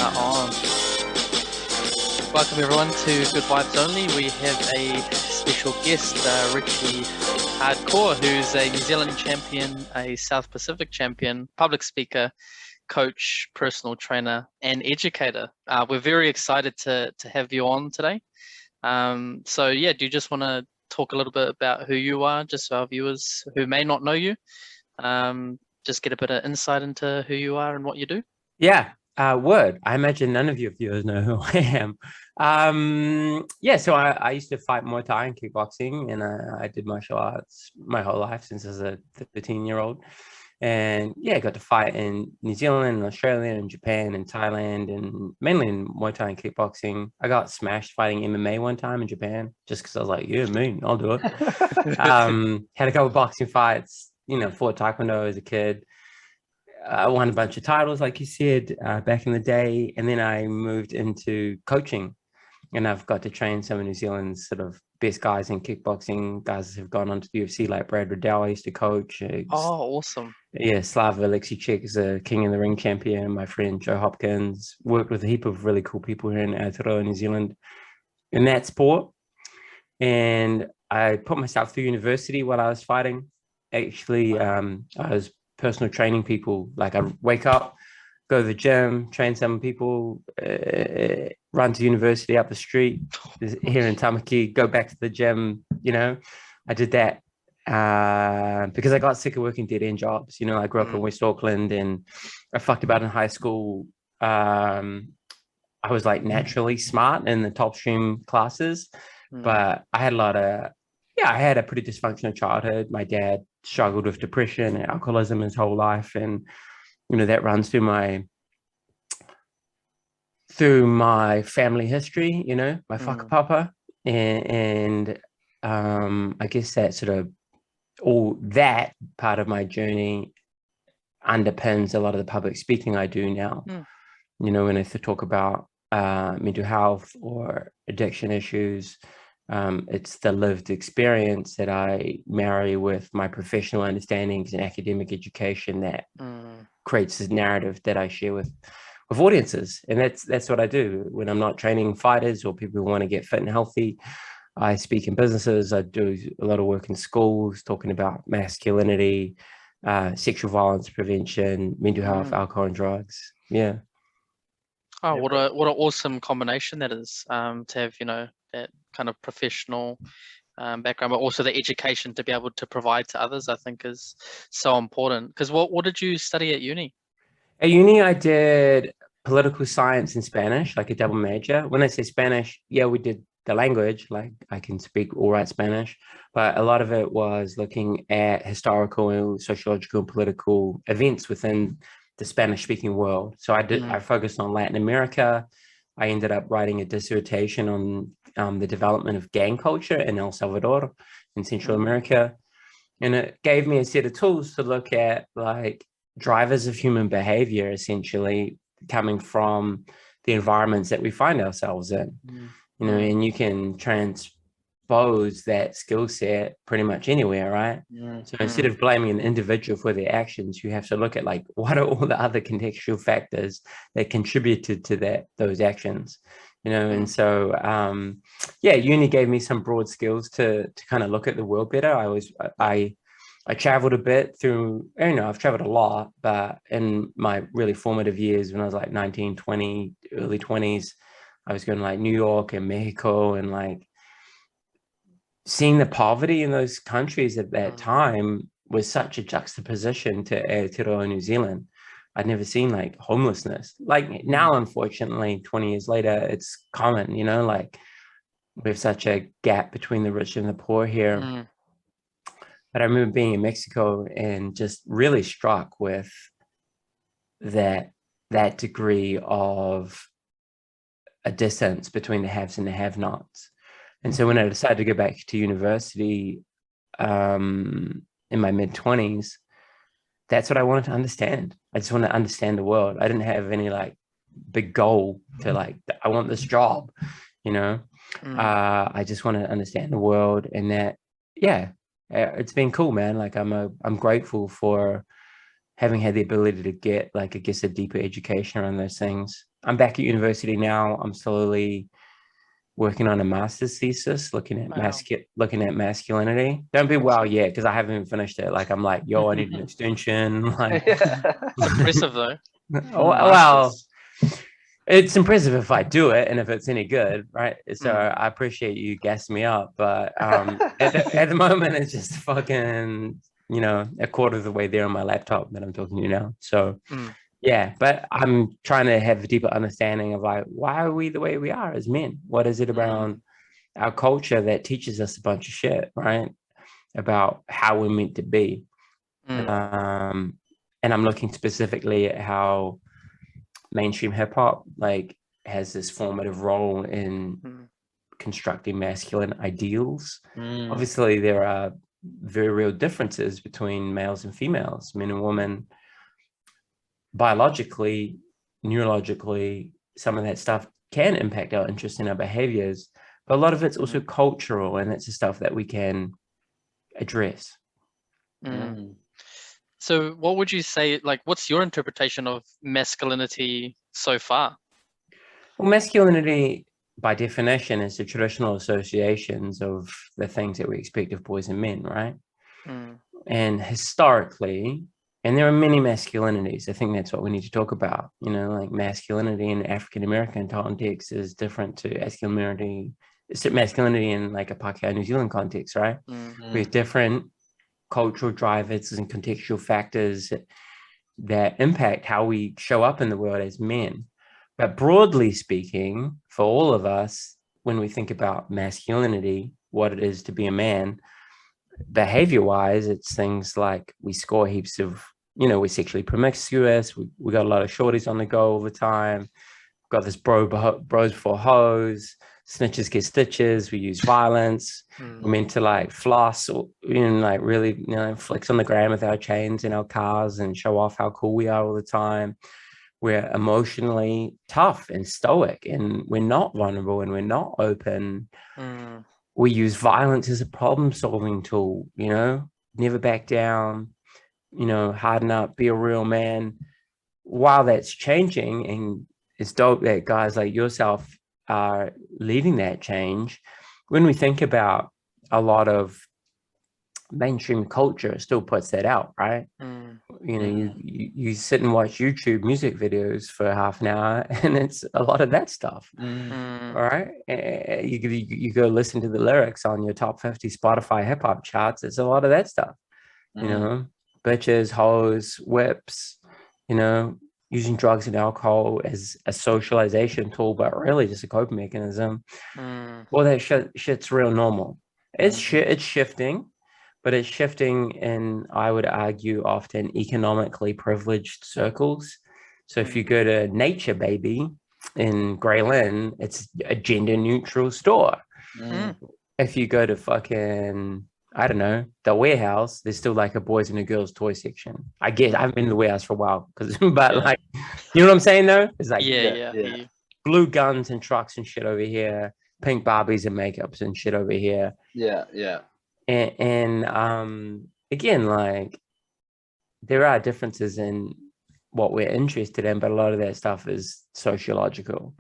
On. Welcome everyone to Good Vibes Only. We have a special guest, Richie Hardcore, who's a New Zealand champion, a South Pacific champion, public speaker, coach, personal trainer, and educator. We're very excited to have you on today. Do you just want to talk a little bit about who you are, just so our viewers who may not know you, just get a bit of insight into who you are and what you do? Yeah, word. I imagine none of your viewers know who I am. So I used to fight Muay Thai and kickboxing, and I did martial arts my whole life since I was a 13-year-old. And yeah, I got to fight in New Zealand and Australia and Japan and Thailand, and mainly in Muay Thai and kickboxing. I got smashed fighting MMA one time in Japan just because I was like, yeah, me, I'll do it. Had a couple of boxing fights, fought Taekwondo as a kid. I won a bunch of titles, like you said, back in the day. And then I moved into coaching, and I've got to train some of New Zealand's sort of best guys in kickboxing, guys that have gone on to the UFC, like Brad Riddell I used to coach. Oh, awesome. Yeah, Slava Alexichik is a King in the Ring champion. My friend Joe Hopkins worked with a heap of really cool people here in Aotearoa, New Zealand, in that sport. And I put myself through university while I was fighting. Actually, I was personal training people. Like, I wake up, go to the gym, train some people, run to university up the street here in Tamaki, go back to the gym. I did that because I got sick of working dead end jobs. I grew up in West Auckland, and I fucked about in high school. I was like naturally smart in the top stream classes, but I had I had a pretty dysfunctional childhood. My dad struggled with depression and alcoholism his whole life, and that runs through my family history, my whakapapa, and I guess that sort of all that part of my journey underpins a lot of the public speaking I do now. When I talk about mental health or addiction issues, it's the lived experience that I marry with my professional understandings and academic education that creates this narrative that I share with audiences. And that's what I do when I'm not training fighters or people who want to get fit and healthy. I speak in businesses. I do a lot of work in schools talking about masculinity, sexual violence prevention, mental health, alcohol and drugs. Yeah. Oh, what an awesome combination that is, to have, that kind of professional background, but also the education to be able to provide to others, I think is so important. Because what did you study at uni? At uni, I did political science and Spanish, like a double major. When I say Spanish, yeah, we did the language, like I can speak all right Spanish, but a lot of it was looking at historical, sociological, and political events within the Spanish-speaking world. So I focused on Latin America. I ended up writing a dissertation on the development of gang culture in El Salvador in Central America. And it gave me a set of tools to look at like drivers of human behavior, essentially coming from the environments that we find ourselves in. And you can transpose that skill set pretty much anywhere, right? So instead of blaming an individual for their actions, you have to look at like, what are all the other contextual factors that contributed to those actions? And so uni gave me some broad skills to kind of look at the world better. I traveled a bit through, I've traveled a lot, but in my really formative years, when I was like 19, 20, early 20s, I was going to like New York and Mexico, and like seeing the poverty in those countries at that time was such a juxtaposition to Aotearoa, New Zealand. I'd never seen like homelessness. Like now, unfortunately, 20 years later, it's common, like we have such a gap between the rich and the poor here. But I remember being in Mexico and just really struck with that degree of a distance between the haves and the have-nots. And so when I decided to go back to university in my mid-20s, that's what I wanted to understand. I just wanted to understand the world. I didn't have any like big goal to like, I want this job, I just wanted to understand the world, and that, it's been cool, man. Like I'm grateful for having had the ability to get like, I guess, a deeper education around those things. I'm back at university now. I'm slowly working on a master's thesis looking at Wow. masculinity. Don't be well yet, because I haven't even finished it. Like I'm like, yo, I need an extension. Like, It's impressive though. well, it's impressive if I do it and if it's any good, right? So I appreciate you gassing me up, but at the moment it's just fucking, you know, a quarter of the way there on my laptop that I'm talking to you now. So yeah, but I'm trying to have a deeper understanding of like, why are we the way we are as men? What is it around our culture that teaches us a bunch of shit, right? About how we're meant to be. And I'm looking specifically at how mainstream hip hop like has this formative role in constructing masculine ideals. Obviously, there are very real differences between males and females, men and women. Biologically, neurologically, some of that stuff can impact our interests and our behaviors, but a lot of it's also cultural, and it's the stuff that we can address. So what would you say, like, what's your interpretation of masculinity so far? Well, masculinity, by definition, is the traditional associations of the things that we expect of boys and men, right? And historically, and there are many masculinities. I think that's what we need to talk about. You know, like masculinity in African American context is different to masculinity in like a Pākehā New Zealand context, right? We have different cultural drivers and contextual factors that impact how we show up in the world as men. But broadly speaking, for all of us, when we think about masculinity, what it is to be a man, behavior-wise, it's things like we score heaps of, you know, we're sexually promiscuous, we got a lot of shorties on the go all the time, we've got this bros before hoes, snitches get stitches, we use violence, we're meant to like floss, or, you know, like really, you know, flex on the gram with our chains in our cars and show off how cool we are all the time. We're emotionally tough and stoic, and we're not vulnerable, and we're not open. We use violence as a problem-solving tool, you know, never back down, you know, harden up, be a real man. While that's changing, and it's dope that guys like yourself are leading that change, when we think about a lot of mainstream culture, it still puts that out, right? You know, you sit and watch YouTube music videos for half an hour, and it's a lot of that stuff. All right, you go listen to the lyrics on your top 50 Spotify hip hop charts. It's a lot of that stuff. You know, bitches, hoes, whips. You know, using drugs and alcohol as a socialization tool, but really just a coping mechanism. Well, that shit's real normal. It's shifting. But it's shifting in, I would argue, often economically privileged circles. So if you go to Nature Baby in Grey Lynn, it's a gender neutral store. If you go to fucking, I don't know, the warehouse, there's still like a boys and a girls toy section. I guess I haven't been to the warehouse for a while, but like, you know what I'm saying though? It's like blue guns and trucks and shit over here, pink Barbies and makeups and shit over here. And again, like, there are differences in what we're interested in, but a lot of that stuff is sociological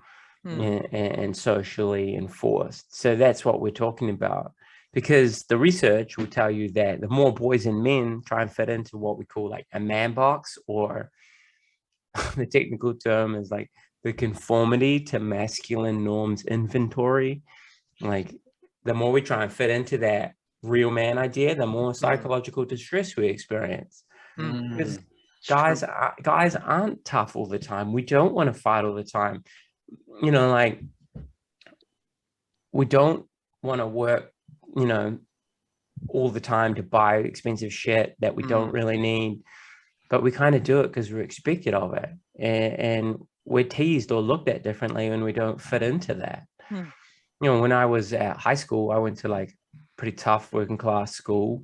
and socially enforced. So that's what we're talking about, because the research will tell you that the more boys and men try and fit into what we call like a man box, or the technical term is like the conformity to masculine norms inventory, like the more we try and fit into that real man idea, the more psychological distress we experience. Because guys aren't tough all the time. We don't want to fight all the time. You know, like, we don't want to work, you know, all the time to buy expensive shit that we don't really need, but we kind of do it because we're expected of it, and we're teased or looked at differently when we don't fit into that. You know, when I was at high school, I went to like pretty tough working class school,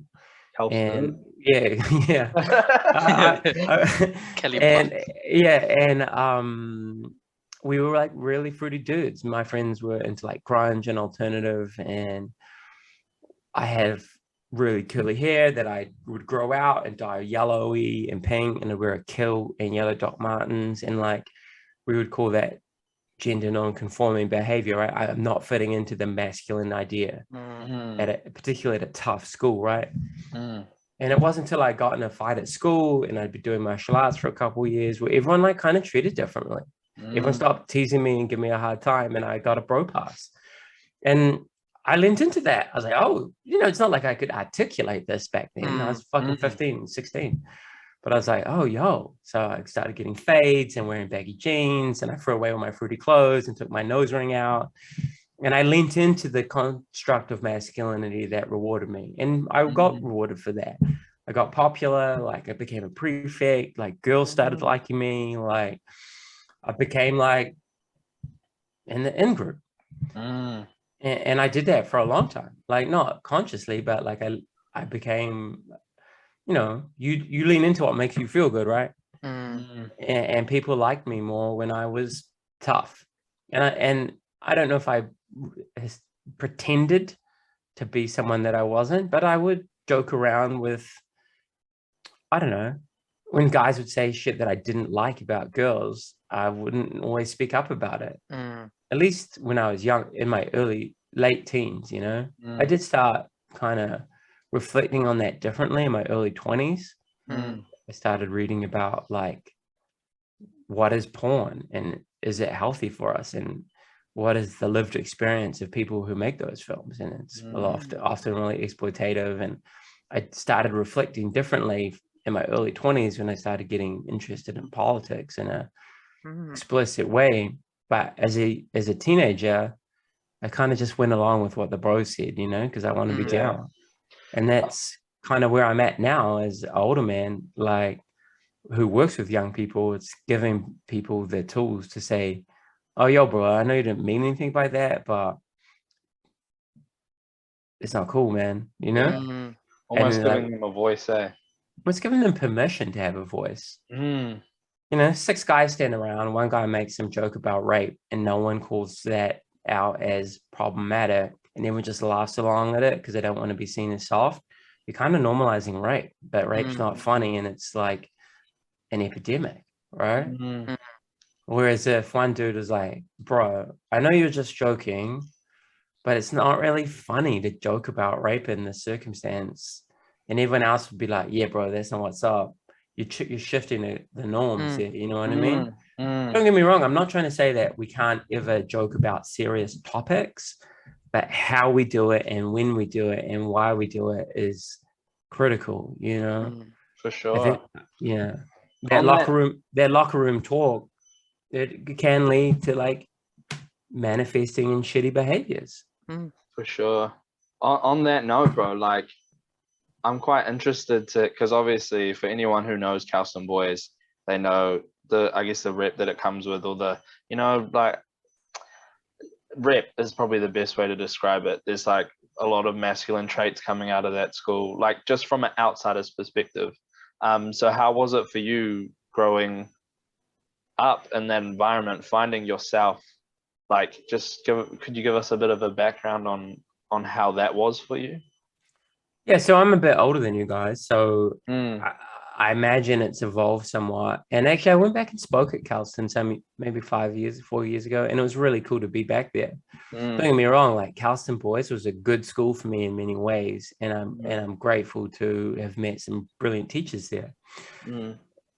and we were like really fruity dudes. My friends were into like grunge and alternative, and I have really curly hair that I would grow out and dye yellowy and pink, and I'd wear a kilt and yellow Doc Martens, and like we would call that gender non-conforming behavior, right? I'm not fitting into the masculine idea, particularly at a tough school, right? And it wasn't until I got in a fight at school and I'd be doing martial arts for a couple of years where everyone like kind of treated differently. Everyone stopped teasing me and giving me a hard time, and I got a bro pass. And I leaned into that. I was like, oh, it's not like I could articulate this back then. I was fucking 15, 16. But I was like, oh, yo. So I started getting fades and wearing baggy jeans, and I threw away all my fruity clothes and took my nose ring out. And I leaned into the construct of masculinity that rewarded me. And I got rewarded for that. I got popular, like I became a prefect, like girls started liking me, like I became like in the in group. And I did that for a long time, like not consciously, but like I became, you lean into what makes you feel good, right? And people liked me more when I was tough. And I don't know if I pretended to be someone that I wasn't, but I would joke around with, I don't know, when guys would say shit that I didn't like about girls, I wouldn't always speak up about it. At least when I was young, in my late teens, I did start kind of reflecting on that differently in my early 20s. I started reading about like, what is porn and is it healthy for us? And what is the lived experience of people who make those films? And it's often really exploitative. And I started reflecting differently in my early 20s when I started getting interested in politics in a explicit way. But as a teenager, I kind of just went along with what the bros said, because I want to be down. And that's kind of where I'm at now as an older man, like who works with young people. It's giving people the tools to say, oh, yo, bro, I know you didn't mean anything by that, but it's not cool, man, Almost giving them a voice, eh? It's giving them permission to have a voice. 6 guys stand around, one guy makes some joke about rape, and no one calls that out as problematic, and everyone just laughs along at it because they don't want to be seen as soft. You're kind of normalizing rape, but rape's not funny, and it's like an epidemic, right? Whereas if one dude is like, bro, I know you're just joking, but it's not really funny to joke about rape in this circumstance. And everyone else would be like, yeah, bro, that's not what's up. You're shifting the norms here, you know what I mean? Don't get me wrong, I'm not trying to say that we can't ever joke about serious topics, but how we do it and when we do it and why we do it is critical, For sure. That locker room talk, it can lead to like manifesting in shitty behaviors. For sure. On that note, bro, like I'm quite interested because obviously for anyone who knows Charleston Boys, they know the rep that it comes with, or the, like rep is probably the best way to describe it. There's like a lot of masculine traits coming out of that school, like just from an outsider's perspective. So how was it for you growing up in that environment, finding yourself, like could you give us a bit of a background on how that was for you? Yeah, so I'm a bit older than you guys, so I imagine it's evolved somewhat. And actually, I went back and spoke at Charleston maybe 4 years ago, and it was really cool to be back there. Don't get me wrong, like Charleston Boys was a good school for me in many ways, and I'm grateful to have met some brilliant teachers there.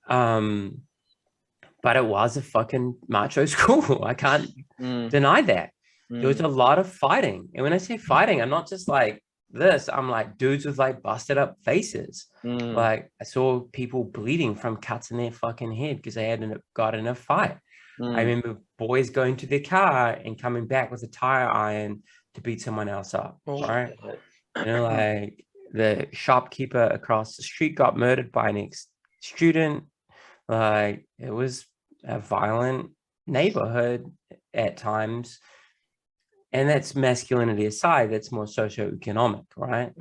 But it was a fucking macho school. I can't deny that. There was a lot of fighting, and when I say fighting, I'm not just like this. I'm like dudes with like busted up faces. Like I saw people bleeding from cuts in their fucking head because they hadn't got in a fight. I remember boys going to their car and coming back with a tire iron to beat someone else up, right? Like the shopkeeper across the street got murdered by an ex-student. Like it was a violent neighborhood at times. And that's masculinity aside, that's more socioeconomic, right?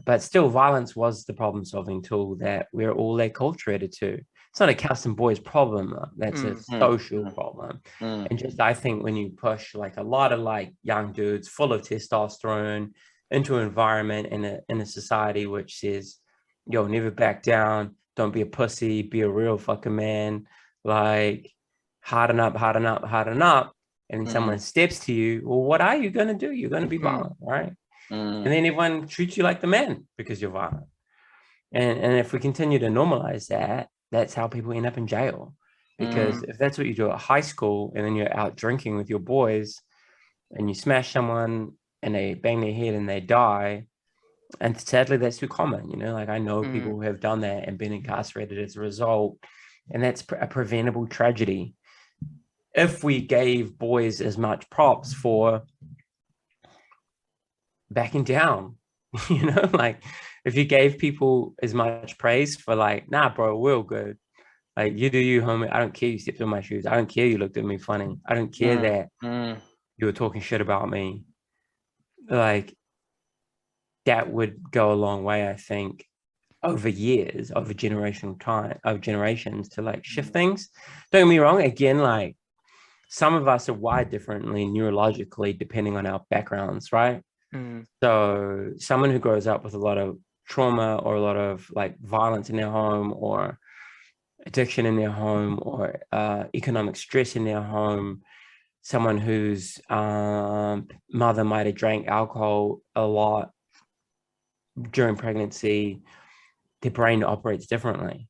But still, violence was the problem-solving tool that we're all acculturated to. It's not a Charleston Boys problem, that's a social problem. And just, I think when you push like a lot of like young dudes full of testosterone into an environment in a society which says, yo, never back down, don't be a pussy, be a real fucking man, like harden up, harden up, harden up. And then someone steps to you, well, what are you going to do? You're going to be violent, right? And then everyone treats you like the man because you're violent. And if we continue to normalize that, that's how people end up in jail. Because if that's what you do at high school and then you're out drinking with your boys and you smash someone and they bang their head and they die, and sadly that's too common, you know, like I know people who have done that and been incarcerated as a result, and that's a preventable tragedy. If we gave boys as much props for backing down, you know, like if you gave people as much praise for like, nah, bro, we're all good. Like, you do you, homie. I don't care you stepped on my shoes. I don't care you looked at me funny. I don't care that you were talking shit about me. Like, that would go a long way, I think, over years, over generational time, over generations to like shift things. Don't get me wrong. Again, like some of us are wired differently neurologically depending on our backgrounds, right? So someone who grows up with a lot of trauma or a lot of like violence in their home or addiction in their home or economic stress in their home, someone whose mother might have drank alcohol a lot during pregnancy, their brain operates differently.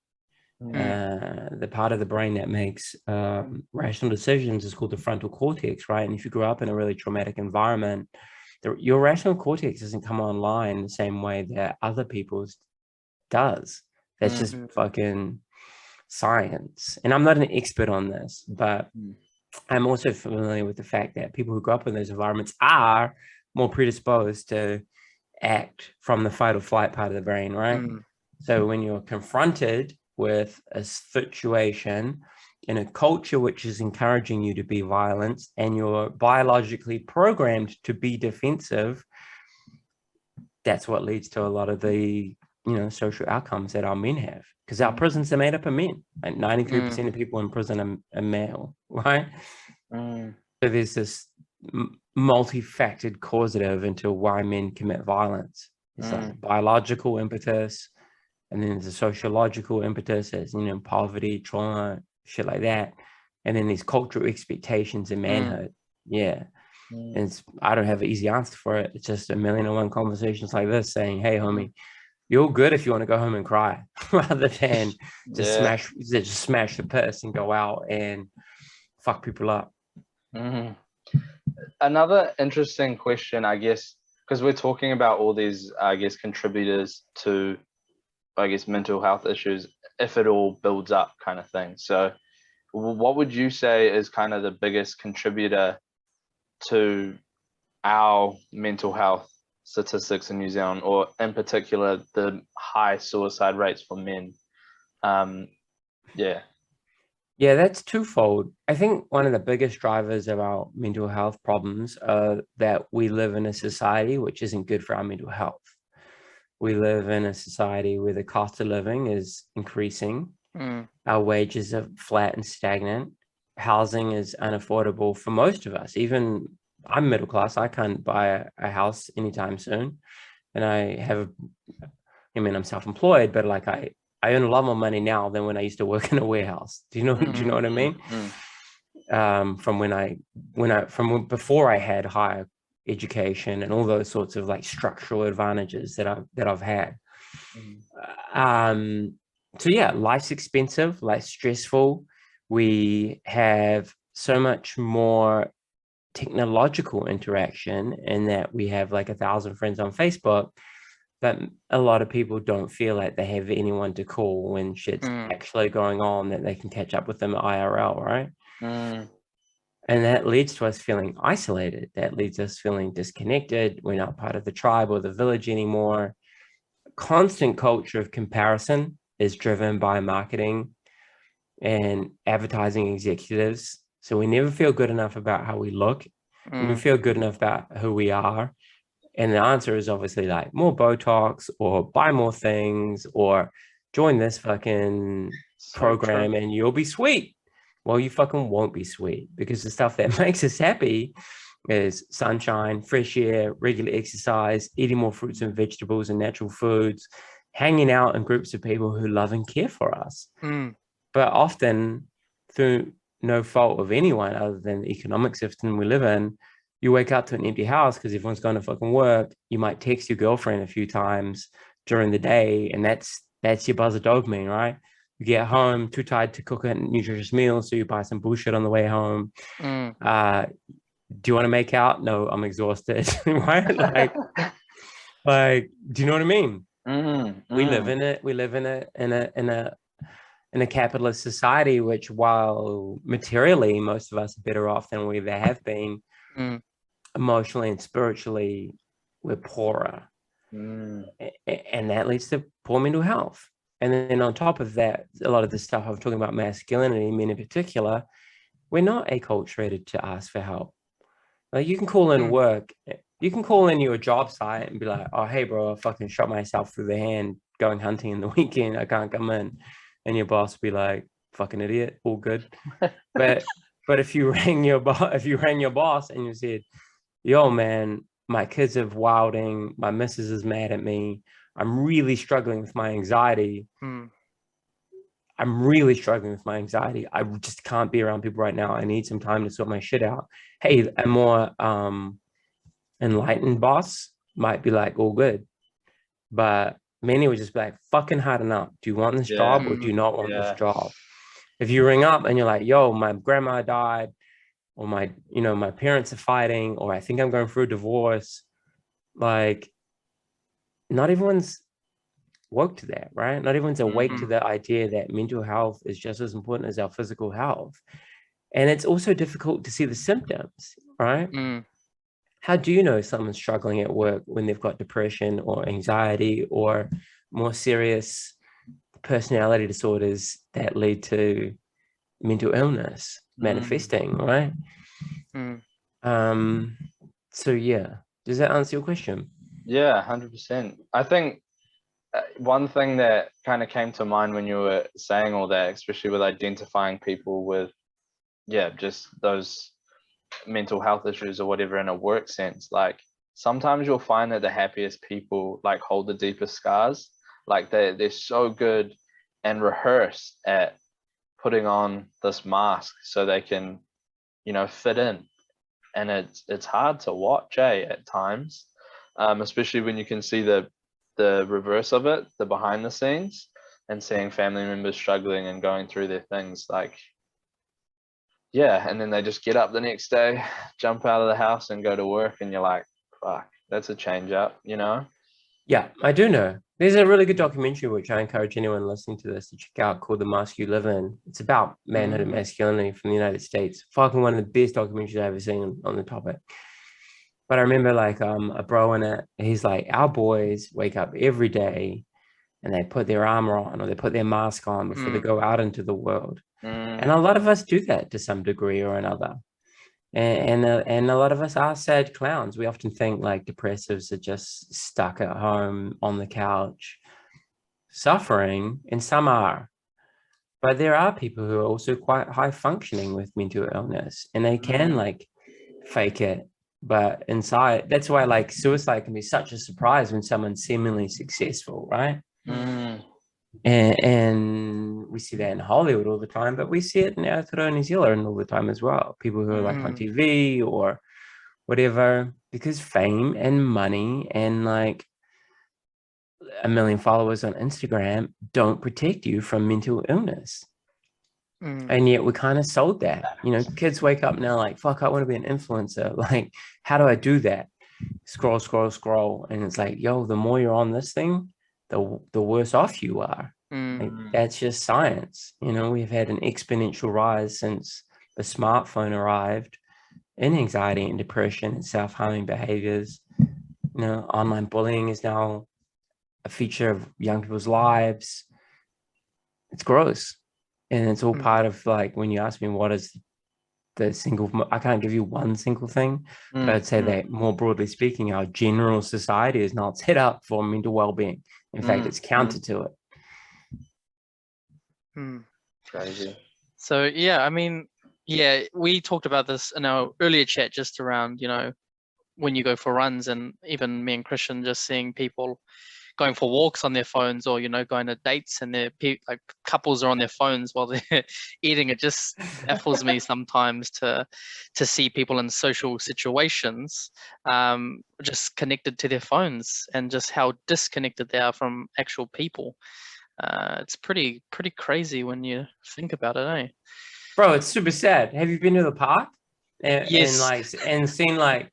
The part of the brain that makes rational decisions is called the frontal cortex, right? And if you grew up in a really traumatic environment, your rational cortex doesn't come online the same way that other people's does. That's just fucking science. And I'm not an expert on this, but I'm also familiar with the fact that people who grow up in those environments are more predisposed to act from the fight or flight part of the brain, right? So when you're confronted with a situation in a culture which is encouraging you to be violent and you're biologically programmed to be defensive, that's what leads to a lot of the, you know, social outcomes that our men have, because our prisons are made up of men. Like 93% of people in prison are male, right? So there's this multi-factored causative into why men commit violence. It's like biological impetus, and then there's a sociological impetus, as, you know, poverty, trauma, shit like that. And then these cultural expectations in manhood. And I don't have an easy answer for it. It's just 1,000,001 conversations like this saying, hey, homie, you're good if you want to go home and cry, rather than just smash the piss and go out and fuck people up. Another interesting question, I guess, because we're talking about all these, I guess, contributors to, I guess, mental health issues, if it all builds up kind of thing. So what would you say is kind of the biggest contributor to our mental health statistics in New Zealand, or in particular the high suicide rates for men? Yeah, that's twofold. I think one of the biggest drivers of our mental health problems are that we live in a society which isn't good for our mental health. We live in a society where the cost of living is increasing. Our wages are flat and stagnant. Housing is unaffordable for most of us. Even I'm middle class. I can't buy a house anytime soon. And I'm self-employed, but like I earn a lot more money now than when I used to work in a warehouse. Do you know what I mean? From before I had higher education and all those sorts of like structural advantages that I've had. So yeah, life's expensive, life's stressful. We have so much more technological interaction in that we have like 1,000 friends on Facebook, but a lot of people don't feel like they have anyone to call when shit's actually going on, that they can catch up with them at IRL, right? And that leads to us feeling isolated. That leads us feeling disconnected. We're not part of the tribe or the village anymore. Constant culture of comparison is driven by marketing and advertising executives. So we never feel good enough about how we look. We never feel good enough about who we are. And the answer is obviously like more Botox or buy more things or join this fucking program and you'll be sweet. Well, you fucking won't be sweet, because the stuff that makes us happy is sunshine, fresh air, regular exercise, eating more fruits and vegetables and natural foods, hanging out in groups of people who love and care for us. But often through no fault of anyone other than the economic system we live in, you wake up to an empty house because everyone's going to fucking work. You might text your girlfriend a few times during the day, and that's your buzz of dopamine, right? You get home too tired to cook a nutritious meal, so you buy some bullshit on the way home. Do you want to make out? No, I'm exhausted. Right? Like, do you know what I mean? We live in it. We live in a capitalist society, which, while materially most of us are better off than we ever have been, emotionally and spiritually, we're poorer, and that leads to poor mental health. And then on top of that, a lot of the stuff I'm talking about, masculinity, men in particular, we're not acculturated to ask for help. Like, you can call in work, you can call in your job site and be like, oh, hey, bro, I fucking shot myself through the hand going hunting in the weekend. I can't come in. And your boss will be like, fucking idiot, all good. But if you rang your boss and you said, yo, man, my kids are wilding, my missus is mad at me, I'm really struggling with my anxiety. I'm really struggling with my anxiety. I just can't be around people right now. I need some time to sort my shit out. Hey, a more enlightened boss might be like, all good. But many would just be like, fucking harden up. Do you want this job or do you not want this job? If you ring up and you're like, yo, my grandma died, or my parents are fighting, or I think I'm going through a divorce, like, not everyone's woke to that, right? Not everyone's awake to the idea that mental health is just as important as our physical health. And it's also difficult to see the symptoms, right? How do you know someone's struggling at work when they've got depression or anxiety or more serious personality disorders that lead to mental illness manifesting, right? So yeah, does that answer your question? Yeah, 100%. I think one thing that kind of came to mind when you were saying all that, especially with identifying people with, just those mental health issues or whatever in a work sense, like, sometimes you'll find that the happiest people like hold the deepest scars. Like, they're so good and rehearsed at putting on this mask so they can, fit in. And it's hard to watch, at times, especially when you can see the reverse of it, the behind the scenes, and seeing family members struggling and going through their things, like, and then they just get up the next day, jump out of the house and go to work, and you're like, fuck, that's a change up, Yeah, I do know. There's a really good documentary which I encourage anyone listening to this to check out, called The Mask You Live In. It's about manhood and masculinity from the United States. Fucking one of the best documentaries I've ever seen on the topic. But I remember, like, a bro in it, he's like, our boys wake up every day and they put their armor on or they put their mask on before they go out into the world. And a lot of us do that to some degree or another. And a lot of us are sad clowns. We often think like depressives are just stuck at home on the couch suffering, and some are. But there are people who are also quite high functioning with mental illness, and they can like fake it. But inside, that's why like suicide can be such a surprise when someone's seemingly successful, right? And we see that in Hollywood all the time, but we see it in Aotearoa New Zealand all the time as well. People who are like on TV or whatever, because fame and money and like 1 million followers on Instagram don't protect you from mental illness. And yet we kind of sold that. Kids wake up now like, fuck, I want to be an influencer. Like, how do I do that? Scroll, scroll, scroll. And it's like, yo, the more you're on this thing, the worse off you are. Like, that's just science. We've had an exponential rise since the smartphone arrived in anxiety and depression and self-harming behaviors. Online bullying is now a feature of young people's lives. It's gross. And it's all part of, like, when you ask me what is the single, I can't give you one single thing, but I'd say that more broadly speaking, our general society is not set up for mental well-being. In fact, it's counter to it. Crazy. So I mean, we talked about this in our earlier chat, just around, when you go for runs, and even me and Christian just seeing people going for walks on their phones, or going to dates and like couples are on their phones while they're eating. It just baffles me sometimes to see people in social situations just connected to their phones, and just how disconnected they are from actual people. It's pretty crazy when you think about it, eh? Bro, it's super sad. Have you been to the park and Yes. and seen like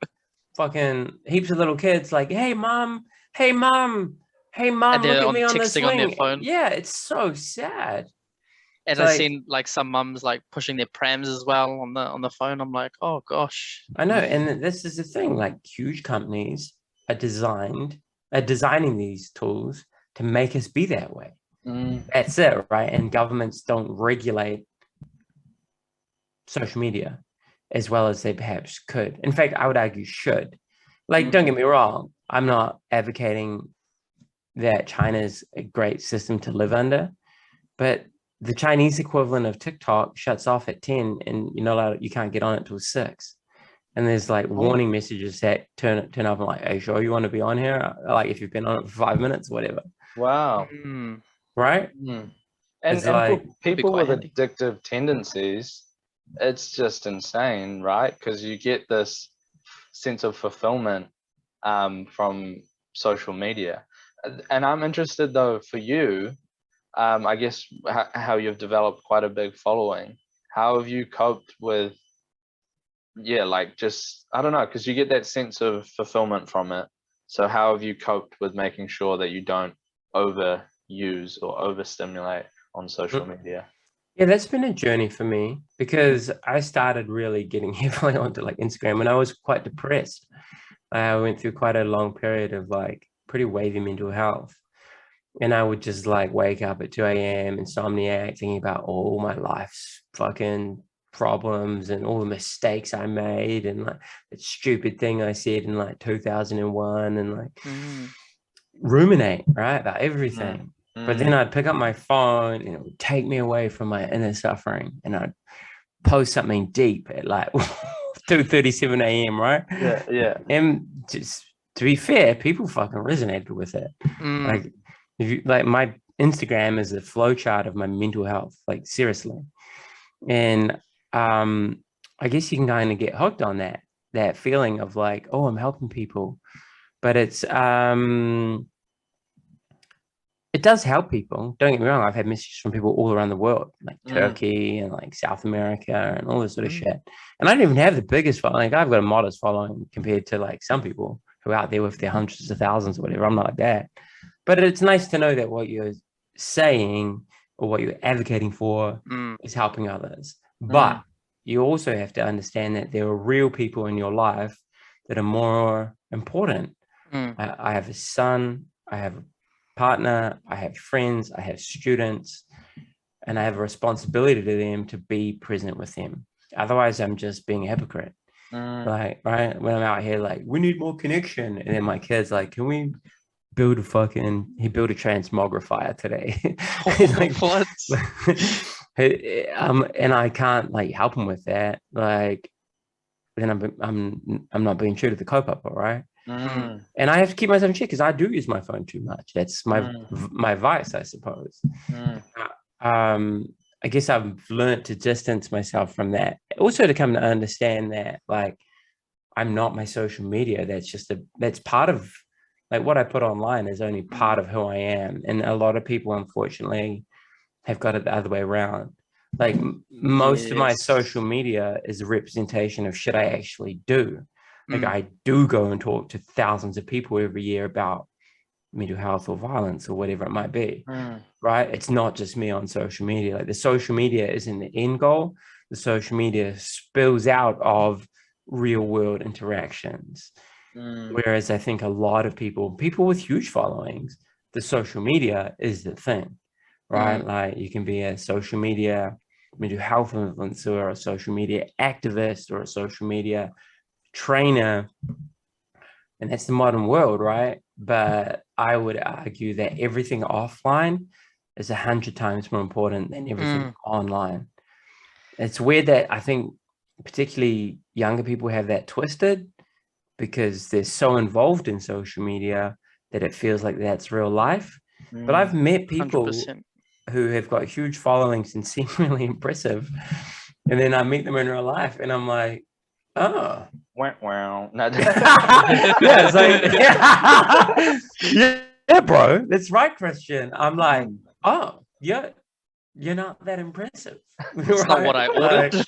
fucking heaps of little kids like, hey mom, hey mom, hey mom, And they're look at me on the texting on their swing. phone. Yeah, it's so sad. And It's I've like, seen like some mums like pushing their prams as well on the phone. I'm like, oh gosh. I know, and this is the thing, like huge companies are designing these tools to make us be that way. That's it, right? And governments don't regulate social media as well as they perhaps could. In fact, I would argue should. Like, don't get me wrong, I'm not advocating that China's a great system to live under, but the Chinese equivalent of TikTok shuts off at 10 and you can't get on it till 6. And there's like warning messages that turn up and like, hey, sure you want to be on here? Like if you've been on it for 5 minutes, whatever. Wow. Right? And like, for people with handy. addictive tendencies, it's just insane, right? Because you get this sense of fulfillment from social media. And I'm interested though, for you, I guess how you've developed quite a big following. How have you coped with, like just, I don't know, because you get that sense of fulfillment from it. So how have you coped with making sure that you don't overuse or overstimulate on social media? Yeah, that's been a journey for me because I started really getting heavily onto like Instagram when I was quite depressed. I went through quite a long period of like pretty wavy mental health. And I would just like wake up at 2 a.m. insomniac, thinking about all my life's fucking problems and all the mistakes I made and like that stupid thing I said in like 2001 and like ruminate, right, about everything. But then I'd pick up my phone and it would take me away from my inner suffering, and I'd post something deep at like 2:37 a.m., right? Yeah. And just to be fair, people fucking resonated with it. Like, if you like, my Instagram is a flowchart of my mental health, like seriously. And I guess you can kind of get hooked on that feeling of like, oh, I'm helping people. But it does help people. Don't get me wrong. I've had messages from people all around the world, like Turkey and like South America and all this sort of shit. And I don't even have the biggest following. Like, I've got a modest following compared to like some people who are out there with their hundreds of thousands or whatever. I'm not like that. But it's nice to know that what you're saying or what you're advocating for is helping others. But you also have to understand that there are real people in your life that are more important. I have a son, I have a partner, I have friends, I have students, and I have a responsibility to them to be present with them. Otherwise, I'm just being a hypocrite. Like, right, when I'm out here, like, we need more connection, and then my kid's like, can we build a transmogrifier today? Like, What? and I can't like help him with that. Like, then I'm not being true to the co-op, right? And I have to keep myself in check because I do use my phone too much. That's my vice, I suppose. I guess I've learned to distance myself from that. Also, to come to understand that, like, I'm not my social media. That's part of like what I put online is only part of who I am. And a lot of people, unfortunately, have got it the other way around. Like, most of my social media is a representation of shit I actually do. Like, I do go and talk to thousands of people every year about mental health or violence or whatever it might be, right? It's not just me on social media. Like, the social media isn't the end goal. The social media spills out of real world interactions. Whereas I think a lot of people with huge followings, the social media is the thing, right? Like, you can be a social media mental health influencer or a social media activist or a social media trainer, and that's the modern world, right? But I would argue that everything offline is 100 times more important than everything online. It's weird that I think particularly younger people have that twisted because they're so involved in social media that it feels like that's real life. But I've met people 100%. who have got huge followings and seem really impressive, and then I meet them in real life, and I'm like, oh, Wow. No. yeah, it's like, yeah, bro, that's right, Christian. I'm like, oh, yeah, you're not that impressive. It's not what I ordered.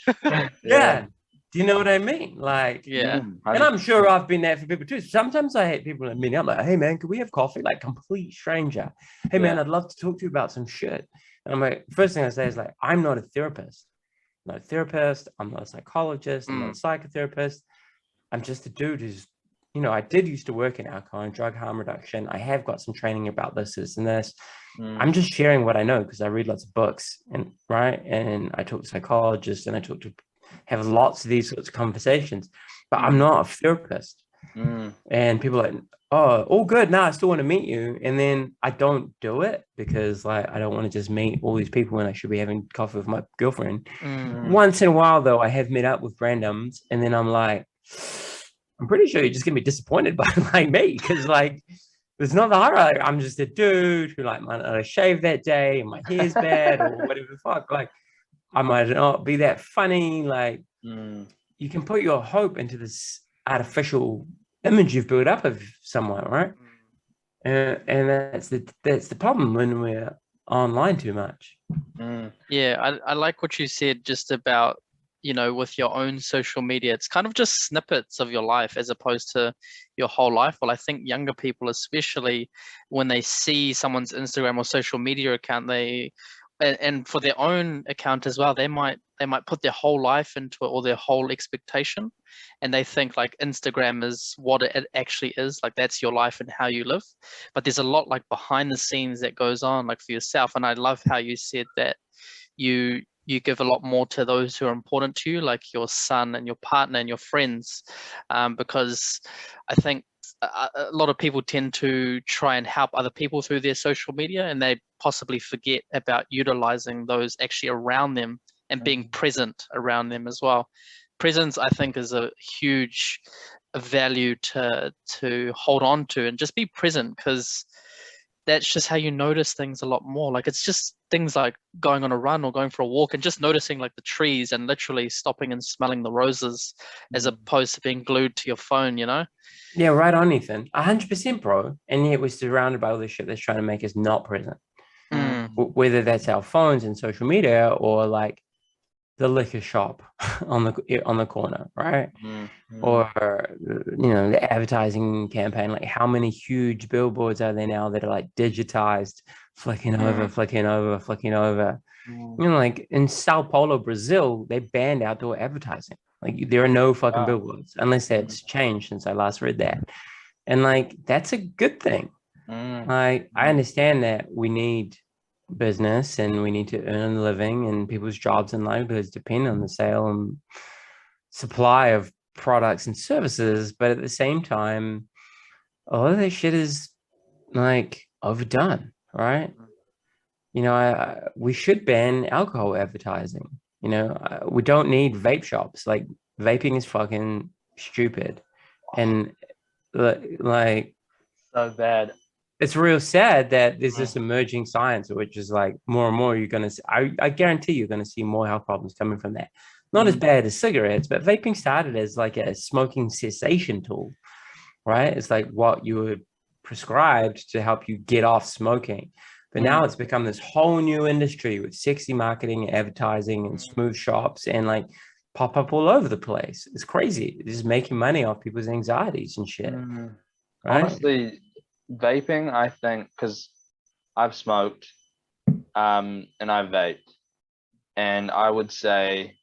Yeah. Do you know what I mean? Like, Yeah. and I'm sure I've been there for people too. Sometimes I hate people in a meeting. I'm like, hey man, can we have coffee? Like, complete stranger. Hey man, I'd love to talk to you about some shit. And I'm like, first thing I say is like, I'm not a therapist. I'm not a therapist. I'm not a psychologist. I'm not a psychotherapist. I'm just a dude who's, I did used to work in alcohol and drug harm reduction. I have got some training about this and this. I'm just sharing what I know because I read lots of books and I talk to psychologists and I have lots of these sorts of conversations, but I'm not a therapist. And people are like, oh, all good. Now I still want to meet you. And then I don't do it because like, I don't want to just meet all these people when I should be having coffee with my girlfriend. Once in a while though, I have met up with randoms and then I'm like, I'm pretty sure you're just gonna be disappointed by like me because like there's not the highlight. I'm just a dude who like might not shave that day and my hair's bad or whatever the fuck. Like I might not be that funny. Like you can put your hope into this artificial image you've built up of someone, right? And that's the problem when we're online too much. Yeah, I like what you said just about, with your own social media. It's kind of just snippets of your life as opposed to your whole life. Well, I think younger people, especially when they see someone's Instagram or social media account, and for their own account as well, they might put their whole life into it or their whole expectation, and they think like Instagram is what it actually is, like that's your life and how you live. But there's a lot like behind the scenes that goes on like for yourself. And I love how you said that you give a lot more to those who are important to you, like your son and your partner and your friends, because I think a lot of people tend to try and help other people through their social media, and they possibly forget about utilizing those actually around them and being present around them as well. Presence, I think, is a huge value to hold on to, and just be present, because that's just how you notice things a lot more. Like it's just things like going on a run or going for a walk and just noticing like the trees and literally stopping and smelling the roses as opposed to being glued to your phone, Yeah, right on, Ethan. 100%, bro. And yet we're surrounded by all this shit that's trying to make us not present. Whether that's our phones and social media or like the liquor shop on the corner, right? Or the advertising campaign. Like how many huge billboards are there now that are like digitized, flicking over, flicking over, flicking over? Like in Sao Paulo, Brazil, they banned outdoor advertising. Like there are no fucking billboards unless that's changed since I last read that. And like that's a good thing. Like I understand that we need business and we need to earn a living, and people's jobs and livelihoods depend on the sale and supply of products and services, but at the same time a lot of this shit is like overdone, right? We should ban alcohol advertising. We don't need vape shops. Like vaping is fucking stupid, and like so bad. It's real sad that there's this emerging science, which is like more and more you're going to see. I guarantee you're going to see more health problems coming from that. Not as bad as cigarettes, but vaping started as like a smoking cessation tool, right? It's like what you were prescribed to help you get off smoking. But now it's become this whole new industry with sexy marketing, advertising, and smooth shops, and like pop up all over the place. It's crazy. It's just making money off people's anxieties and shit. Right? Honestly, vaping, I think, because I've smoked and I've vaped, and I would say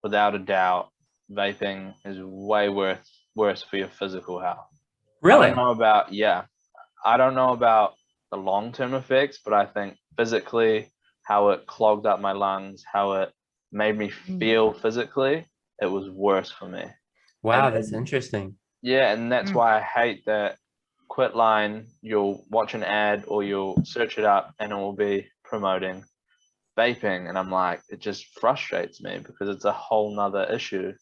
without a doubt vaping is way worse for your physical health. Really? I don't know about the long-term effects, but I think physically how it clogged up my lungs, how it made me feel physically, it was worse for me. Wow, that's interesting. Yeah, and that's why I hate that Quitline, you'll watch an ad or you'll search it up and it will be promoting vaping, and I'm like, it just frustrates me because it's a whole nother issue.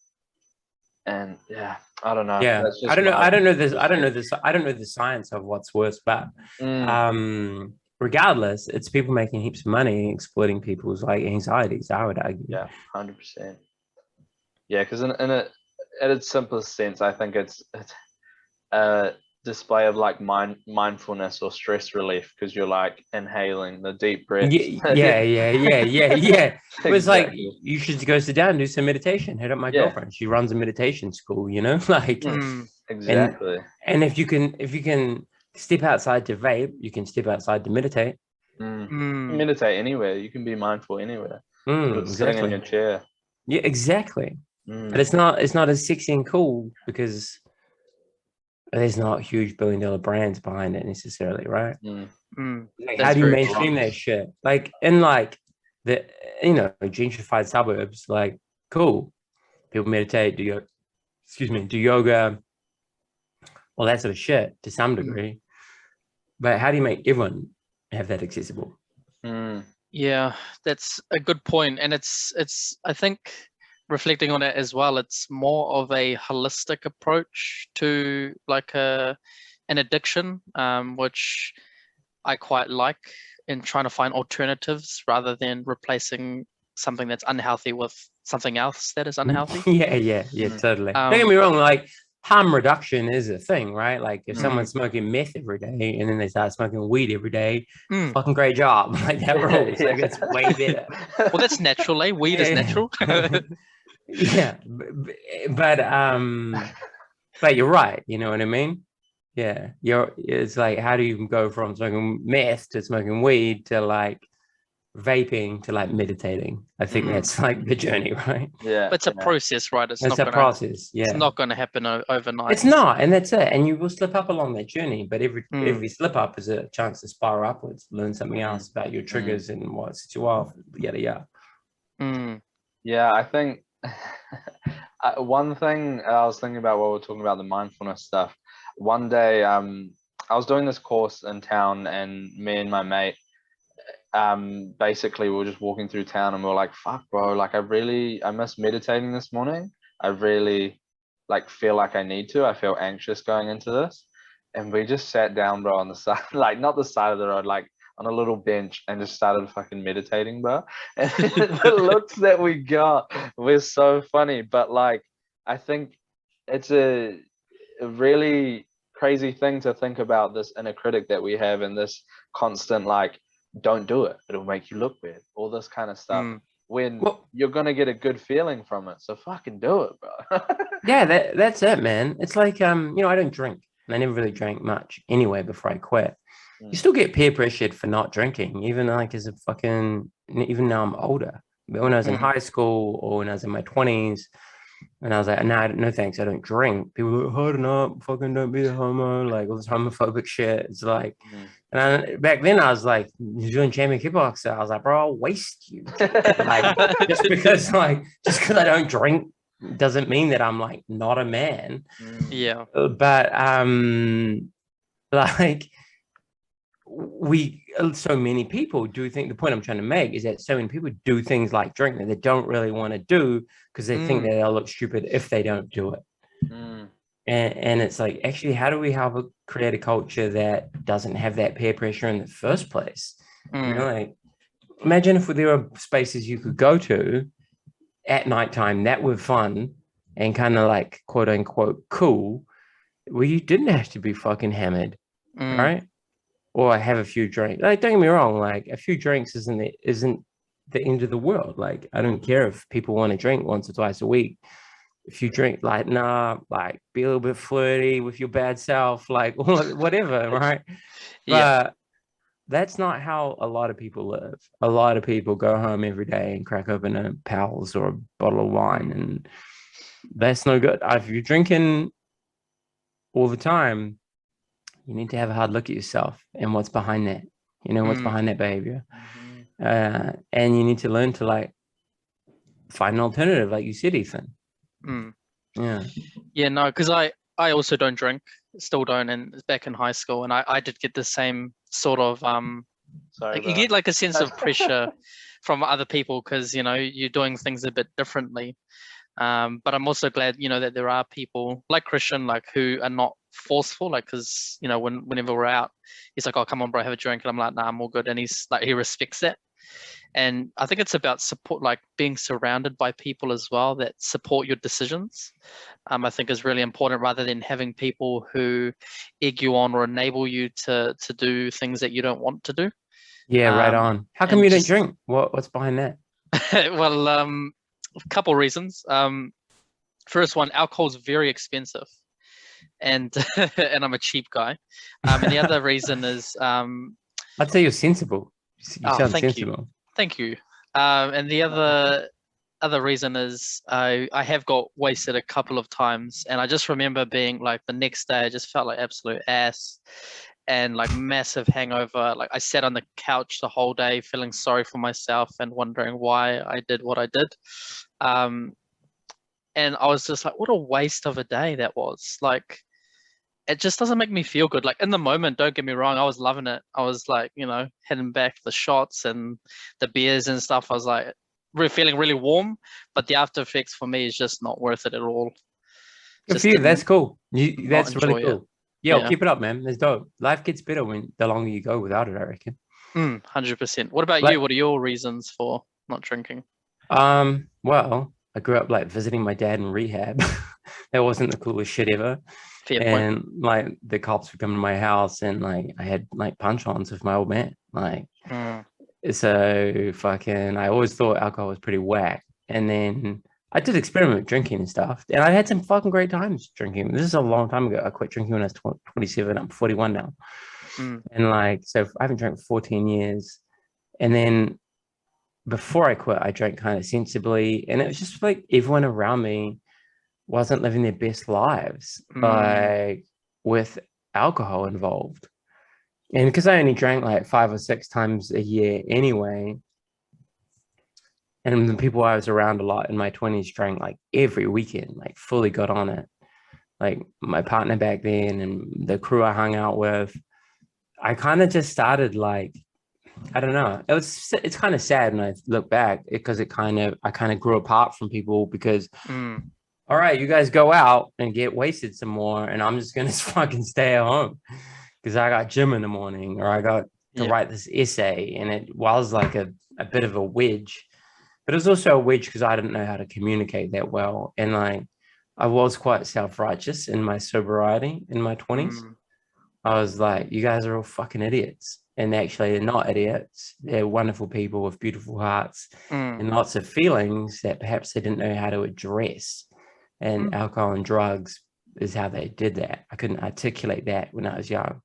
And yeah, I don't know. Yeah, That's just I don't know. my I don't know this. I don't know perspective. this. I don't know the science of what's worse, but Mm, regardless, it's people making heaps of money exploiting people's like anxieties. I would argue. yeah, 100%. Yeah, because at its simplest sense, I think it's a display of like mindfulness or stress relief because you're like inhaling the deep breaths. Yeah. It was like Exactly. you should go sit down and do some meditation. Hit up my Yeah. girlfriend. She runs a meditation school. You know, like Exactly. and if you can step outside to vape, you can step outside to meditate. Meditate anywhere. You can be mindful anywhere. Sitting in your Exactly. chair. Yeah, exactly. Mm. But it's not as sexy and cool because there's not huge $1 billion brands behind it necessarily, right? Like, how do you mainstream that shit? Like in like the gentrified suburbs, like cool. People meditate, do yoga, all that sort of shit to some degree. But how do you make everyone have that accessible? Yeah, that's a good point. And it's I think reflecting on it as well, it's more of a holistic approach to like an addiction, which I quite like, in trying to find alternatives rather than replacing something that's unhealthy with something else that is unhealthy. Yeah, totally. Don't get me wrong, like harm reduction is a thing, right? Like if someone's smoking meth every day and then they start smoking weed every day, fucking great job. Like that rules. Like it's way better. Well, that's natural, eh? Weed is natural. Yeah, but you're right. You know what I mean? Yeah, it's like, how do you go from smoking meth to smoking weed to like vaping to like meditating? I think that's like the journey, right? Yeah, but it's a process, right? It's a process. Yeah, it's not going to happen overnight. It's not, and that's it. And you will slip up along that journey, but every slip up is a chance to spiral upwards, learn something else about your triggers and what sets you off, yada yada. Yeah, I think one thing I was thinking about while we're talking about the mindfulness stuff. One day, I was doing this course in town, and me and my mate, basically we were just walking through town, and we were like, "Fuck, bro! Like, I miss meditating this morning. I really like feel like I need to. I feel anxious going into this." And we just sat down, bro, on the side, like not the side of the road, like on a little bench, and just started fucking meditating, bro. And the looks that we got were so funny. But like, I think it's a really crazy thing to think about, this inner critic that we have, and this constant like, don't do it, it'll make you look weird, all this kind of stuff, when you're gonna get a good feeling from it. So fucking do it, bro. Yeah, that's it, man. It's like I don't drink, and I never really drank much anyway before I quit. You still get peer pressured for not drinking, even like even now I'm older. But when I was in high school or when I was in my 20s, and I was like, no thanks, I don't drink. People were like, harden up, fucking don't be a homo, like all this homophobic shit. It's like, and back then I was like, you're doing champion kickboxer. I was like, bro, I'll waste you. Like, just because I don't drink doesn't mean that I'm like not a man. Yeah. But like, so many people do think, the point I'm trying to make is that so many people do things like drink that they don't really want to do because they think that they'll look stupid if they don't do it. And it's like, actually, how do we create a culture that doesn't have that peer pressure in the first place? You know, like, imagine if there were spaces you could go to at nighttime that were fun and kind of like quote unquote cool, where you didn't have to be fucking hammered, right? Or have a few drinks. Like, don't get me wrong, like a few drinks isn't the end of the world. Like, I don't care if people want to drink once or twice a week. If you drink, like, nah, like be a little bit flirty with your bad self, like whatever, right? Yeah. But that's not how a lot of people live. A lot of people go home every day and crack open a Pals or a bottle of wine, and that's no good. If you're drinking all the time, you need to have a hard look at yourself and what's behind that. What's behind that behavior. And you need to learn to like find an alternative, like you said, Ethan. Yeah, no, because I also don't drink, still don't, and it's back in high school, and I did get the same sort of Sorry, you get like a sense of pressure from other people because you're doing things a bit differently. But I'm also glad, that there are people like Christian, like who are not forceful, like, because, whenever we're out, he's like, oh, come on, bro, have a drink. And I'm like, nah, I'm all good. And he's like, he respects that. And I think it's about support, like being surrounded by people as well that support your decisions. I think is really important, rather than having people who egg you on or enable you to do things that you don't want to do. Yeah, right on. How come you don't drink? What's behind that? Well, a couple reasons. First one, alcohol is very expensive, and and I'm a cheap guy. And the other reason is I'd say you're sensible. You sound sensible. Thank you. And the other reason is I have got wasted a couple of times, and I just remember being like, the next day I just felt like absolute ass, and like massive hangover. Like I sat on the couch the whole day feeling sorry for myself and wondering why I did what I did. And I was just like, what a waste of a day that was. Like, it just doesn't make me feel good. Like in the moment, don't get me wrong, I was loving it. I was like, heading back the shots and the beers and stuff. I was like feeling really warm, but the after effects for me is just not worth it at all. Good for you. That's cool. That's really cool. Yeah, keep it up, man. That's dope. Life gets better the longer you go without it, I reckon. 100%. What about you? What are your reasons for not drinking? Well, I grew up like visiting my dad in rehab. That wasn't the coolest shit ever. Fair and point. like the cops would come to my house, and like I had like punch-ons with my old man. Like, so fucking, I always thought alcohol was pretty whack. And then I did experiment with drinking and stuff, and I had some fucking great times drinking. This is a long time ago. I quit drinking when I was 27. I'm 41 now. And like, so I haven't drank for 14 years. And then before I quit, I drank kind of sensibly, and it was just like everyone around me wasn't living their best lives, like with alcohol involved. And because I only drank like 5 or 6 times a year anyway, and the people I was around a lot in my 20s drank like every weekend, like fully got on it. Like my partner back then and the crew I hung out with, I kind of just started like, I don't know. It's kind of sad when I look back, because I kind of grew apart from people, because all right, you guys go out and get wasted some more, and I'm just gonna fucking stay at home because I got gym in the morning, or I got to write this essay. And it was like a bit of a wedge, but it was also a wedge because I didn't know how to communicate that well. And like, I was quite self-righteous in my sobriety in my 20s. I was like, you guys are all fucking idiots. And actually, they're not idiots. They're wonderful people with beautiful hearts and lots of feelings that perhaps they didn't know how to address. And alcohol and drugs is how they did that. I couldn't articulate that when I was young.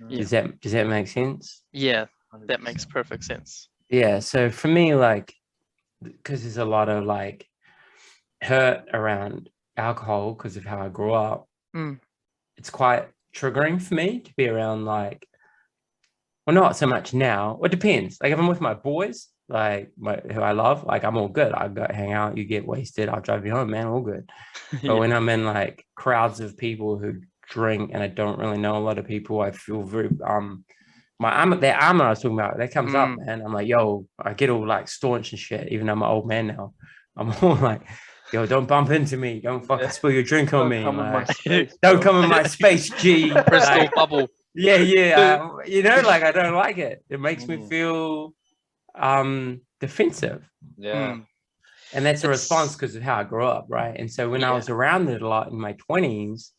Does that make sense? Yeah, that makes perfect sense. Yeah. So for me, like, because there's a lot of like hurt around alcohol because of how I grew up, it's quite triggering for me to be around, like, well, not so much now. It depends. Like if I'm with my boys, like who I love, like I'm all good. I go hang out, you get wasted, I'll drive you home, man, all good. But when I'm in like crowds of people who drink and I don't really know a lot of people, I feel very that armor I was talking about, that comes up, man. I'm like, yo, I get all like staunch and shit, even though I'm an old man now. I'm all like, yo, don't bump into me, don't fucking spill your drink on me. Don't come in my space, G. Crystal bubble. Yeah. Like I don't like it. It makes me feel defensive. And that's a response because of how I grew up, right? And so when I was around it a lot in my 20s,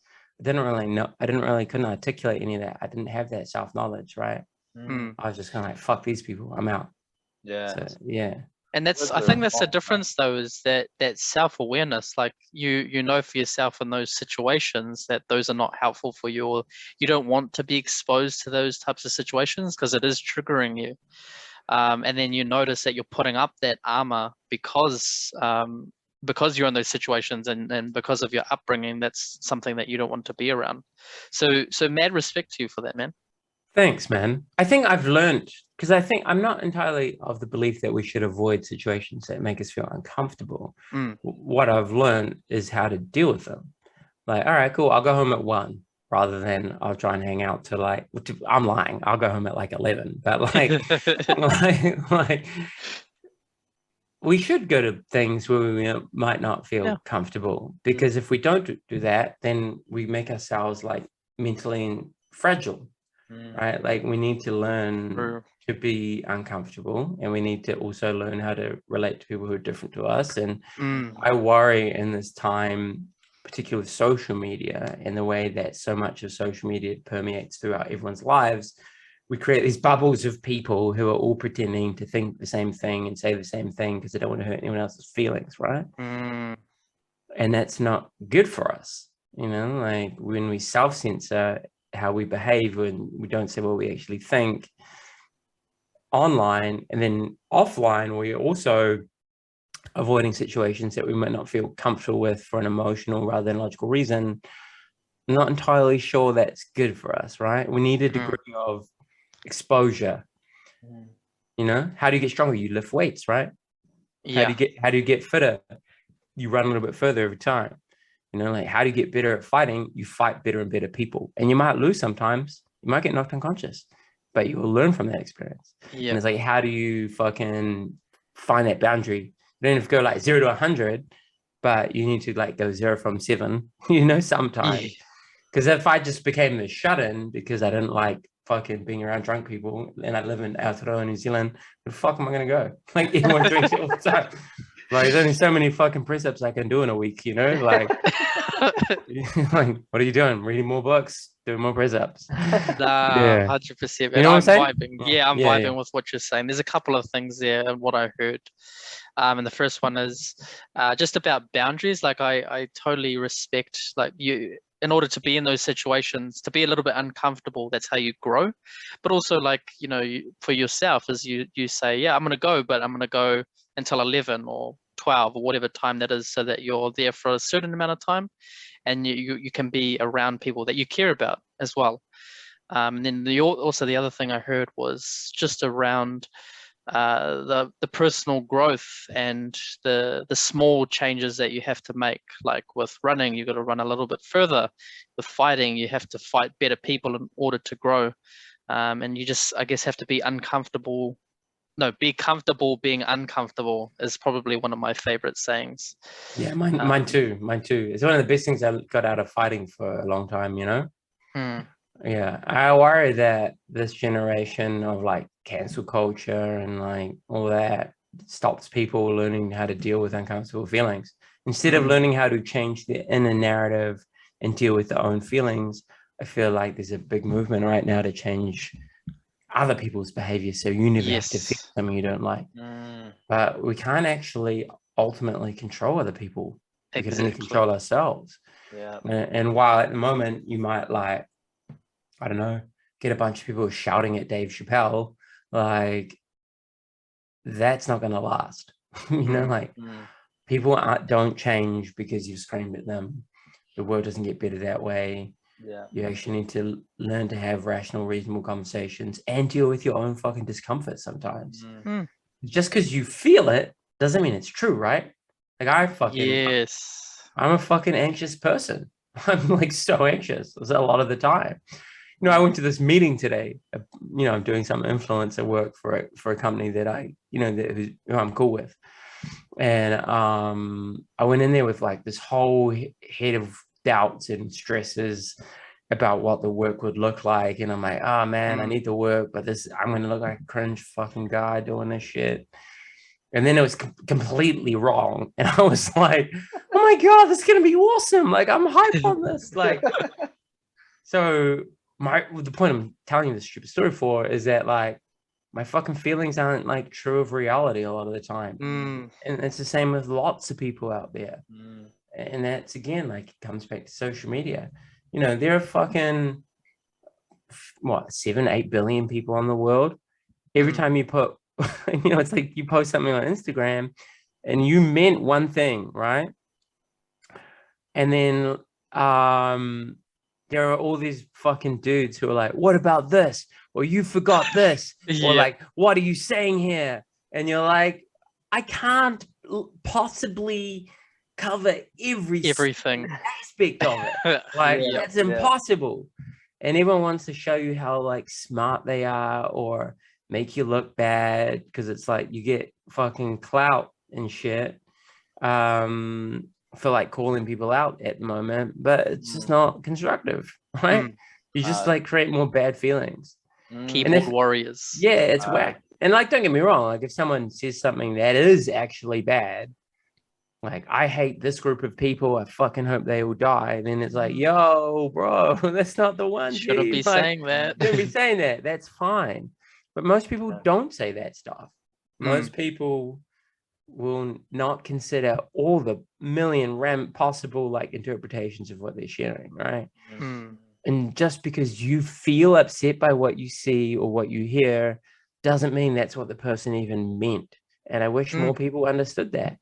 couldn't articulate any of that. I didn't have that self-knowledge, right? I was just kind of like, fuck these people, I'm out. And I think that's the difference though, is that self-awareness, like you know for yourself in those situations that those are not helpful for you, or you don't want to be exposed to those types of situations because it is triggering you. And then you notice that you're putting up that armor because you're in those situations and because of your upbringing. That's something that you don't want to be around. So mad respect to you for that, man. Thanks, man. I think I've learned, because I think I'm not entirely of the belief that we should avoid situations that make us feel uncomfortable. What I've learned is how to deal with them. Like, all right, cool, I'll go home at 1, rather than I'll try and hang out to like, I'm lying, I'll go home at like 11. But like, like we should go to things where we might not feel comfortable, because if we don't do that, then we make ourselves like mentally fragile, right? Like we need to learn to be uncomfortable, and we need to also learn how to relate to people who are different to us. And I worry in this time, particularly with social media and the way that so much of social media permeates throughout everyone's lives, we create these bubbles of people who are all pretending to think the same thing and say the same thing because they don't want to hurt anyone else's feelings, right? And that's not good for us, you know, like when we self-censor how we behave, when we don't say what we actually think online, and then offline, we're also avoiding situations that we might not feel comfortable with for an emotional rather than logical reason. I'm not entirely sure that's good for us, right? We need a degree of exposure. You know, how do you get stronger? You lift weights, right? How do you get fitter? You run a little bit further every time. You know, like how do you get better at fighting? You fight better and better people, and you might lose sometimes. You might get knocked unconscious, but you will learn from that experience. And it's like, how do you fucking find that boundary? You don't have to go like 0 to 100, but you need to like go 0 from 7. You know, sometimes. Because if I just became the shut-in because I didn't like fucking being around drunk people, and I live in Aotearoa, New Zealand, where the fuck am I gonna go? Like everyone drinks all the time. Like there's only so many fucking press-ups I can do in a week, you know? Like, like what are you doing? Reading more books, doing more press-ups. 100%. You know what I'm saying? Vibing. Yeah, I'm vibing with what you're saying. There's a couple of things there and what I heard. And the first one is just about boundaries. Like I totally respect like you. In order to be in those situations, to be a little bit uncomfortable, that's how you grow. But also, like, you know, for yourself, as you say, yeah, I'm going to go, but I'm going to go until 11 or 12 or whatever time that is, so that you're there for a certain amount of time, and you can be around people that you care about as well. And then also the other thing I heard was just around the personal growth and the small changes that you have to make. Like with running, you got to run a little bit further. With fighting, you have to fight better people in order to grow. And you just, I guess, have to be uncomfortable. No, be comfortable being uncomfortable is probably one of my favorite sayings. Yeah, mine too. It's one of the best things I got out of fighting for a long time, you know? Yeah, I worry that this generation of like cancel culture and like all that stops people learning how to deal with uncomfortable feelings. Instead of learning how to change the inner narrative and deal with their own feelings, I feel like there's a big movement right now to change other people's behavior, so you never have to feel something you don't like. But we can't actually ultimately control other people. We can only control ourselves. And while at the moment you might like, I don't know, get a bunch of people shouting at Dave Chappelle, like that's not going to last. You know, like people don't change because you screamed at them. The world doesn't get better that way. You actually need to learn to have rational, reasonable conversations and deal with your own fucking discomfort sometimes. Just because you feel it doesn't mean it's true, right? Like I'm a fucking anxious person. I'm like so anxious a lot of the time. You know, I went to this meeting today. You know, I'm doing some influencer work for a company that I, you know, who I'm cool with, and I went in there with like this whole head of doubts and stresses about what the work would look like, and I'm like, oh man, I need the work, but I'm gonna look like a cringe fucking guy doing this shit. And then it was completely wrong, and I was like, oh my god, this is gonna be awesome! Like I'm hyped on this, like. So the point I'm telling you this stupid story for is that like my fucking feelings aren't like true of reality a lot of the time. And it's the same with lots of people out there. And that's again, like it comes back to social media. You know, there are fucking 7-8 billion people in the world. Every time you put, you know, it's like you post something on Instagram and you meant one thing, right? And then there are all these fucking dudes who are like, what about this? Or you forgot this. Or like, what are you saying here? And you're like, I can't possibly cover everything aspect of it. Like, that's impossible. And everyone wants to show you how like smart they are or make you look bad, because it's like you get fucking clout and shit for like calling people out at the moment, but it's just not constructive, right? You just like create more bad feelings. Keyboard warriors. Yeah, it's whack. And like, don't get me wrong, like if someone says something that is actually bad, like I hate this group of people, I fucking hope they all die, then it's like, yo, bro, that's not the one. Shouldn't be saying that. Shouldn't be saying that. That's fine. But most people don't say that stuff. Most people will not consider all the million possible like interpretations of what they're sharing, right? And just because you feel upset by what you see or what you hear doesn't mean that's what the person even meant. And I wish more people understood that.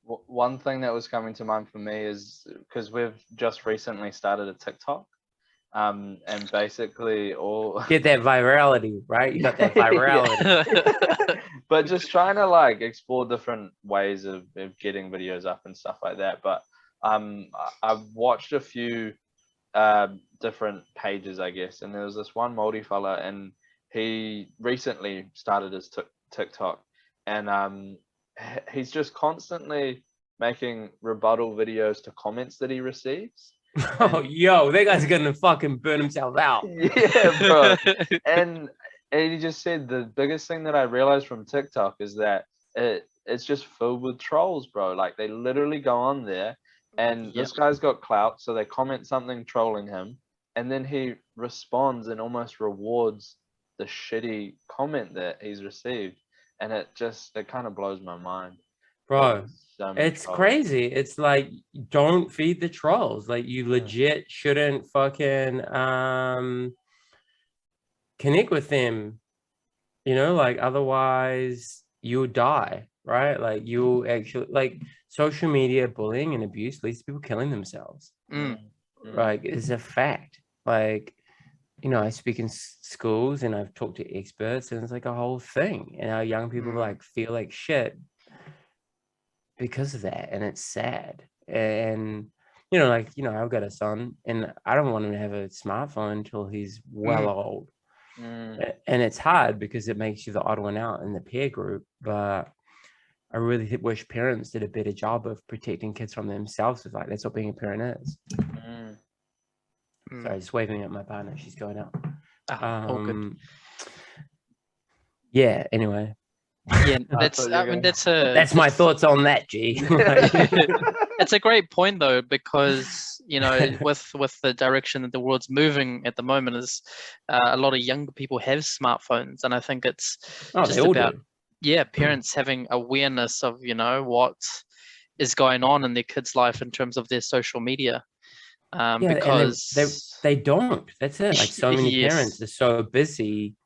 One thing that was coming to mind for me is because we've just recently started a TikTok, and basically all get that virality, right? You got that virality. But just trying to like explore different ways of getting videos up and stuff like that. But I've watched a few different pages, I guess, and there was this one Māori fella, and he recently started his TikTok, and he's just constantly making rebuttal videos to comments that he receives. Oh, yo, that guy's gonna fucking burn himself out. Yeah, bro. And he just said the biggest thing that I realized from TikTok is that it's just filled with trolls, bro. Like they literally go on there, and this guy's got clout, so they comment something trolling him, and then he responds and almost rewards the shitty comment that he's received. And it kind of blows my mind. Bro, it's crazy. It's like, don't feed the trolls. Like you legit shouldn't fucking connect with them, you know, like otherwise you'll die, right? Like you'll actually, like social media bullying and abuse leads to people killing themselves. Like it's a fact. Like, you know, I speak in schools and I've talked to experts, and it's like a whole thing. And our young people like feel like shit because of that, and it's sad. And you know, like, you know, I've got a son, and I don't want him to have a smartphone until he's well old. And it's hard because it makes you the odd one out in the peer group. But I really wish parents did a better job of protecting kids from themselves. It's like that's what being a parent is. Sorry, just waving at my partner. She's going out. All good. Yeah. Anyway. Yeah, that's my thoughts on that, G. It's a great point though, because you know, with the direction that the world's moving at the moment, is a lot of younger people have smartphones, and I think it's just about parents having awareness of, you know, what is going on in their kids' life in terms of their social media. Because they don't. That's it. Like so many parents are so busy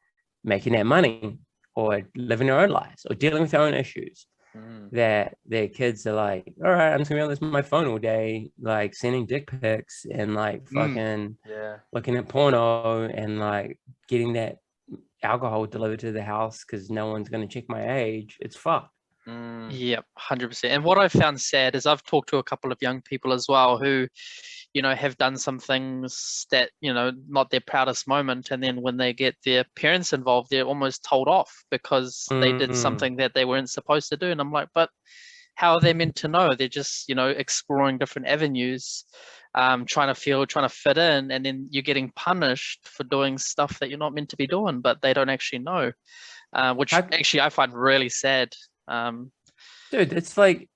making that money or living their own lives or dealing with their own issues that their kids are like, all right, I'm just gonna be on this my phone all day, like sending dick pics and like fucking looking at porno and like getting that alcohol delivered to the house because no one's gonna check my age. It's fucked. Yep, 100%. And what I found sad is I've talked to a couple of young people as well who, you know, have done some things that, you know, not their proudest moment. And then when they get their parents involved, they're almost told off because they did something that they weren't supposed to do. And I'm like, but how are they meant to know? They're just, you know, exploring different avenues, trying to fit in. And then you're getting punished for doing stuff that you're not meant to be doing, but they don't actually know, which actually I find really sad. Dude, it's like,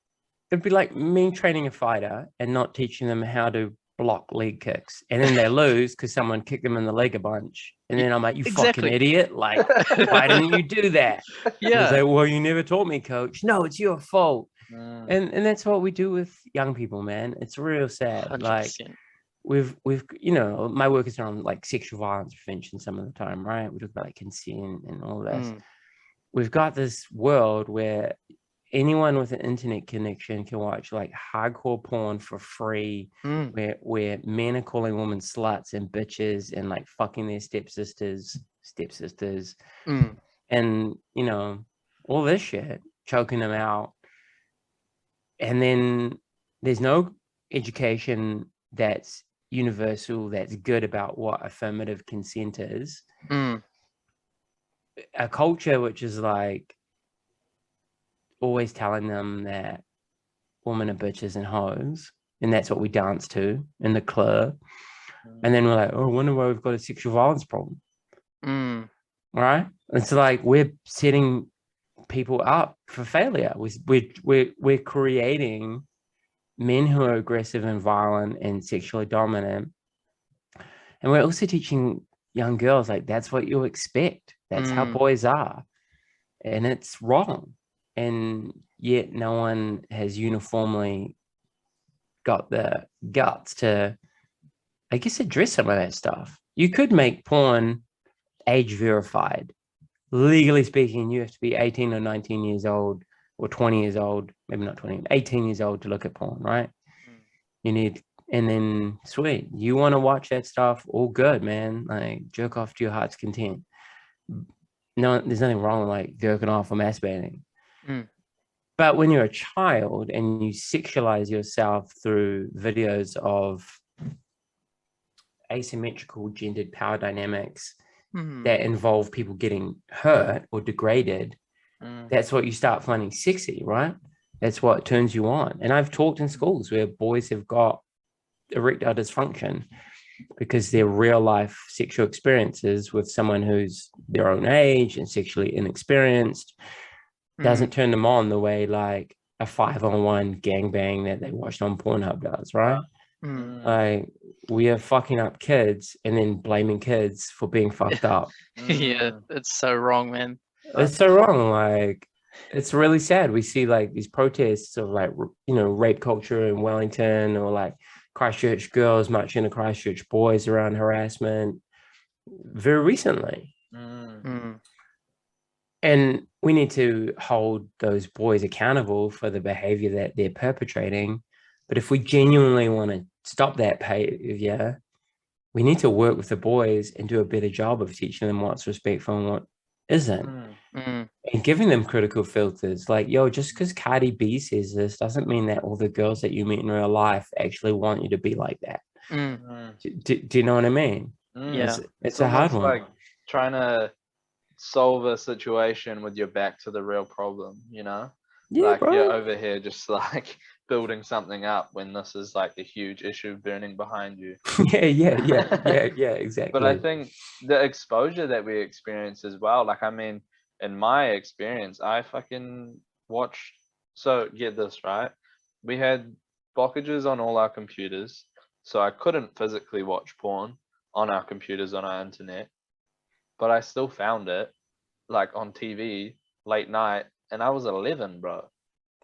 it'd be like me training a fighter and not teaching them how to block leg kicks, and then they lose because someone kicked them in the leg a bunch, and then I'm like, you fucking idiot, like why didn't you do that? Like, well, you never taught me, coach. No, it's your fault. And that's what we do with young people, man. It's real sad. 100%. Like we've you know, my work is around like sexual violence prevention some of the time, right? We talk about like consent and all this. We've got this world where anyone with an internet connection can watch like hardcore porn for free, where men are calling women sluts and bitches and like fucking their stepsisters, and you know, all this shit, choking them out. And then there's no education that's universal, that's good about what affirmative consent is. A culture which is like, always telling them that women are bitches and hoes, and that's what we dance to in the club. And then we're like, oh, I wonder why we've got a sexual violence problem. Right? It's like we're setting people up for failure. We're creating men who are aggressive and violent and sexually dominant. And we're also teaching young girls, like, that's what you expect. That's how boys are. And it's wrong. And yet no one has uniformly got the guts to, I guess, address some of that stuff. You could make porn age verified. Legally speaking, you have to be 18 or 19 years old or 20 years old, maybe not 20, 18 years old to look at porn, right? You need, and then sweet, you want to watch that stuff, all good, man. Like, jerk off to your heart's content. No, there's nothing wrong with like jerking off or masturbating. But when you're a child and you sexualize yourself through videos of asymmetrical gendered power dynamics that involve people getting hurt or degraded, that's what you start finding sexy, right? That's what turns you on. And I've talked in schools where boys have got erectile dysfunction because their real life sexual experiences with someone who's their own age and sexually inexperienced doesn't turn them on the way like a 5-on-1 gangbang that they watched on Pornhub does, right? Like, we are fucking up kids and then blaming kids for being fucked up. Yeah, it's so wrong, man. It's so wrong. Like, it's really sad. We see like these protests of like, you know, rape culture in Wellington, or like Christchurch girls marching to Christchurch boys around harassment very recently. And we need to hold those boys accountable for the behavior that they're perpetrating. But if we genuinely want to stop that behavior, we need to work with the boys and do a better job of teaching them what's respectful and what isn't. And giving them critical filters. Like, yo, just because Cardi B says this doesn't mean that all the girls that you meet in real life actually want you to be like that. Do you know what I mean? Yeah. It's a hard one. Like trying to solve a situation with your back to the real problem, you know? Yeah, like, bro. you're over here just like building something up when this is like a huge issue burning behind you. yeah, exactly. But I think the exposure that we experience as well, like, I mean, in my experience, I fucking watched, so get this, right? We had blockages on all our computers, so I couldn't physically watch porn on our computers, on our internet, but I still found it like on TV late night, and I was 11, bro.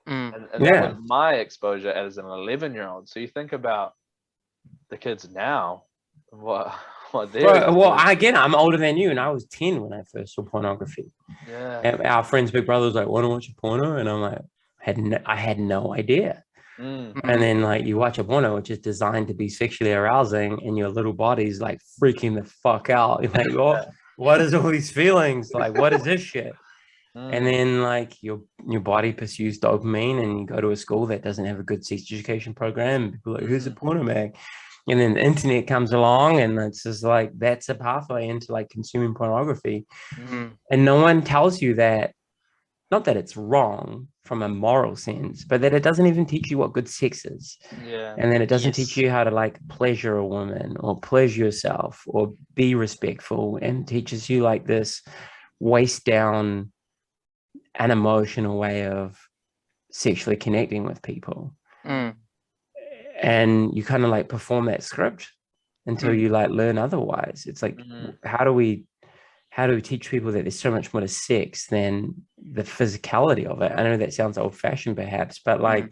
And that was my exposure as an 11-year-old. So you think about the kids now, what they're again, I'm older than you, and I was 10 when I first saw pornography. And our friend's big brother was like, "Want to watch a porno?" And I'm like, I had no idea. And then like you watch a porno which is designed to be sexually arousing, and your little body's like freaking the fuck out. You're like, what is all these feelings? Like, what is this shit? And then like your body pursues dopamine, and you go to a school that doesn't have a good sex education program. People are like, "Who's a porno mag?" And then the internet comes along, and it's just like, that's a pathway into like consuming pornography. And no one tells you that, not that it's wrong from a moral sense, but that it doesn't even teach you what good sex is. And then it doesn't teach you how to like pleasure a woman or pleasure yourself or be respectful, and teaches you like this waist down an emotional way of sexually connecting with people. And you kind of like perform that script until you like learn otherwise. It's like, how do we teach people that there's so much more to sex than the physicality of it? I know that sounds old fashioned perhaps, but like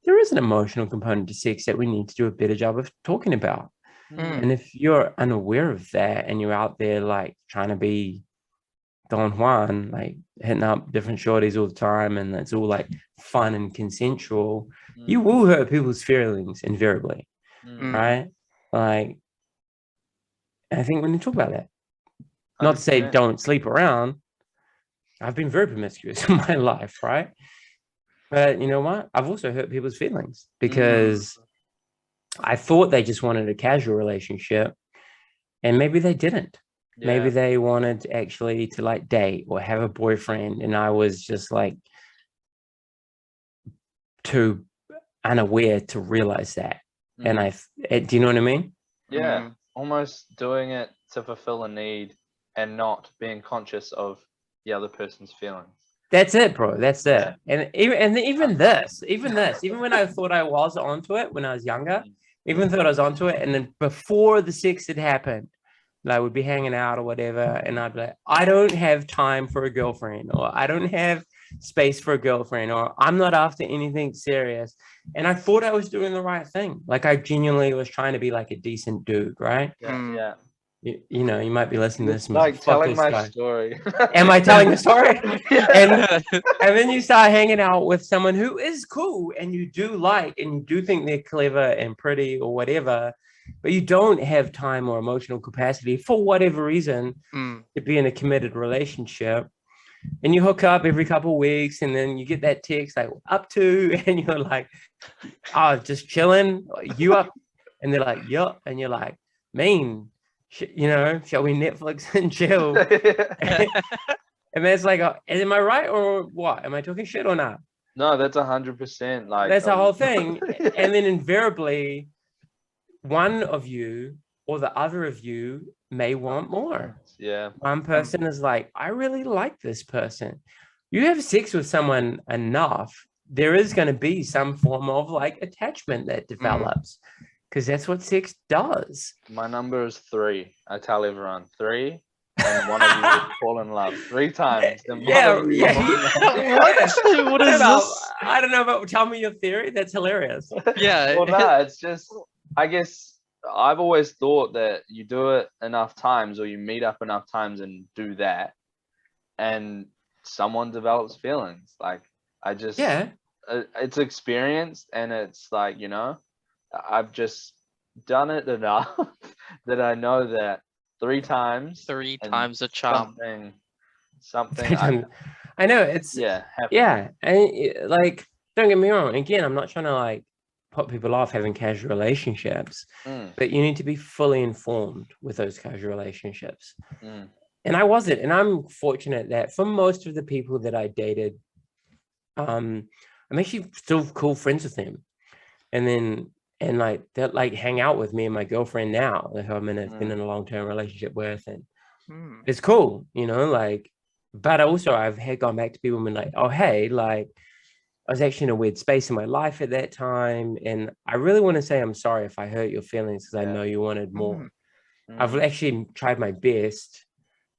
there is an emotional component to sex that we need to do a better job of talking about. And if you're unaware of that, and you're out there like trying to be Don Juan, like hitting up different shorties all the time, and it's all like fun and consensual, you will hurt people's feelings invariably, right? Like, I think we need to talk about that. Not to say don't sleep around. I've been very promiscuous in my life, right? But you know what? I've also hurt people's feelings because I thought they just wanted a casual relationship, and maybe they didn't. Maybe they wanted actually to like date or have a boyfriend, and I was just like too unaware to realize that. And do you know what I mean? Yeah, almost doing it to fulfill a need and not being conscious of the other person's feelings. That's it, bro. That's it. Yeah. And even this, even when I thought I was onto it when I was younger, even thought I was onto it, and then before the sex had happened, like we'd be hanging out or whatever, and I'd be like, I don't have time for a girlfriend, or I don't have space for a girlfriend, or I'm not after anything serious. And I thought I was doing the right thing. Like I genuinely was trying to be like a decent dude, right? Yeah. You know, you might be listening to this. Like telling my story. Am I telling the story? Yeah. And then you start hanging out with someone who is cool and you do like, and you do think they're clever and pretty or whatever, but you don't have time or emotional capacity for whatever reason to be in a committed relationship. And you hook up every couple of weeks, and then you get that text like up to, and you're like, oh, just chilling, you up? And they're like, yup. And you're like, mean, you know, shall we Netflix and chill? And then it's like, am I right or what? Am I talking shit or not? No, that's 100%. Like that's the whole thing. And then invariably, one of you or the other of you may want more. Yeah. One person is like, I really like this person. You have sex with someone enough, there is going to be some form of like attachment that develops, because that's what sex does. My number is 3. I tell everyone 3, and one of you will fall in love 3 times. What is this? I don't know, but tell me your theory. That's hilarious. Yeah. Well, no, it's just, I guess I've always thought that you do it enough times, or you meet up enough times and do that, and someone develops feelings. Like I just, it's experienced, and it's like, you know, I've just done it enough that I know that 3 times a charm. Something I know it's and like, don't get me wrong, again, I'm not trying to like put people off having casual relationships, but you need to be fully informed with those casual relationships. And I wasn't, and I'm fortunate that for most of the people that I dated, I'm actually still cool friends with them, and like that, like hang out with me and my girlfriend now, who I'm been in a long-term relationship with, and it's cool, you know, like. But also I've gone back to people and been like, oh hey, like I was actually in a weird space in my life at that time, and I really want to say I'm sorry if I hurt your feelings, because I know you wanted more. I've actually tried my best,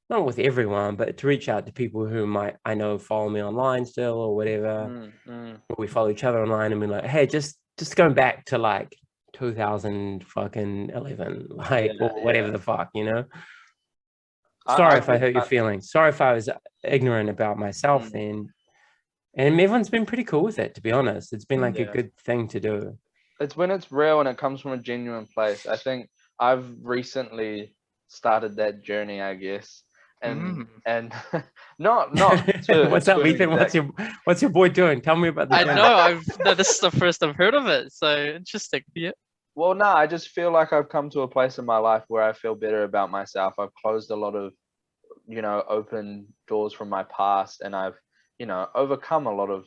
not with everyone, but to reach out to people who I know follow me online still or whatever. Or we follow each other online and be like, hey, just going back to like 2011, like or whatever the fuck, you know. Sorry if I hurt your feelings. Sorry if I was ignorant about myself then. And everyone's been pretty cool with it, to be honest. It's been like a good thing to do. It's when it's real and it comes from a genuine place. I think I've recently started that journey, I guess. And not to what's up, Ethan? What's your boy doing? Tell me about this. I know this is the first I've heard of it, so interesting. Yeah. Well, no, I just feel like I've come to a place in my life where I feel better about myself. I've closed a lot of, you know, open doors from my past, and I've, you know, overcome a lot of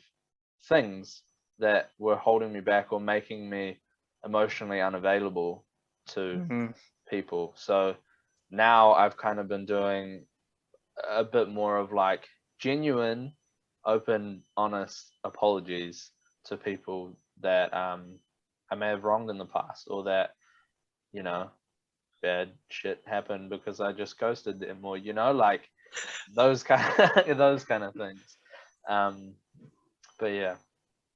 things that were holding me back or making me emotionally unavailable to people. So now I've kind of been doing a bit more of like genuine, open, honest apologies to people that I may have wronged in the past, or that, you know, bad shit happened because I just ghosted them, or, you know, like those kind of things. But yeah.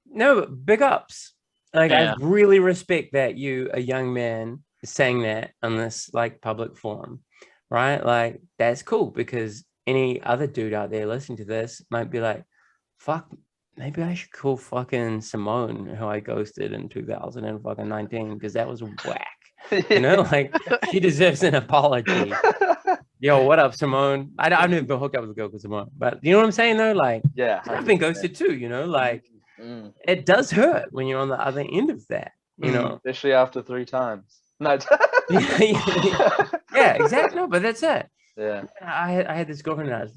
No, big ups. Like I really respect that you, a young man, saying that on this like public forum, right? Like that's cool, because any other dude out there listening to this might be like, fuck, maybe I should call fucking Simone, who I ghosted in 2019, because that was whack. You know, like she deserves an apology. Yo, what up, Simone? I've never been hooked up with a girl called Simone, but you know what I'm saying though? Like, yeah, I've been ghosted too, you know, like it does hurt when you're on the other end of that, you know, especially after 3 times. No. Yeah, exactly. No, but that's it. Yeah. I had this girlfriend that I was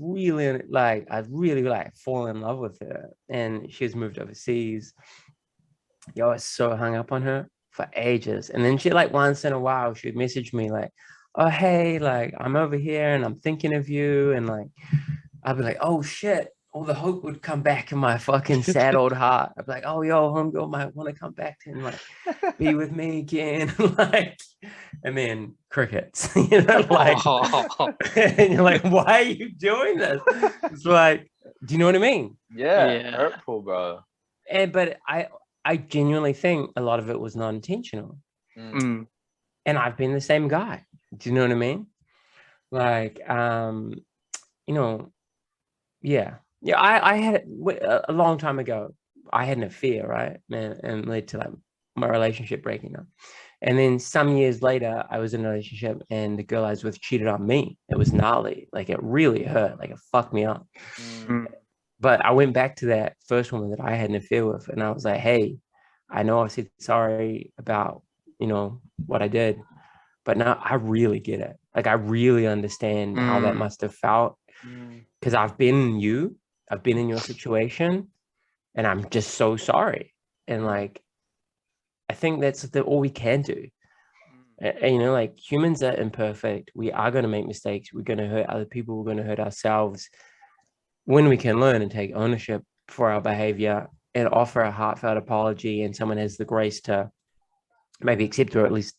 really like fallen in love with her, and she's moved overseas, yo, I was so hung up on her for ages. And then she like once in a while, she'd message me like, oh, hey, like I'm over here and I'm thinking of you. And like, I'd be like, oh shit. All the hope would come back in my fucking sad old heart. I'd be like, oh, yo, homegirl might want to come back and like be with me again. Like, and then crickets, you know, like, and you're like, why are you doing this? It's like, do you know what I mean? Yeah. Hurtful, bro. But I genuinely think a lot of it was not intentional. And I've been the same guy. Do you know what I mean? Like, you know, yeah. I had a long time ago, I had an affair, right? And led to like my relationship breaking up. And then some years later, I was in a relationship and the girl I was with cheated on me. It was gnarly. Like it really hurt. Like it fucked me up. But I went back to that first woman that I had an affair with. And I was like, hey, I know I said sorry about, you know, what I did. But now I really get it. Like I really understand how that must have felt. Because I've been in your situation. And I'm just so sorry. And like, I think that's all we can do. And, you know, like humans are imperfect. We are going to make mistakes. We're going to hurt other people. We're going to hurt ourselves. When we can learn and take ownership for our behavior and offer a heartfelt apology, and someone has the grace to maybe accept or at least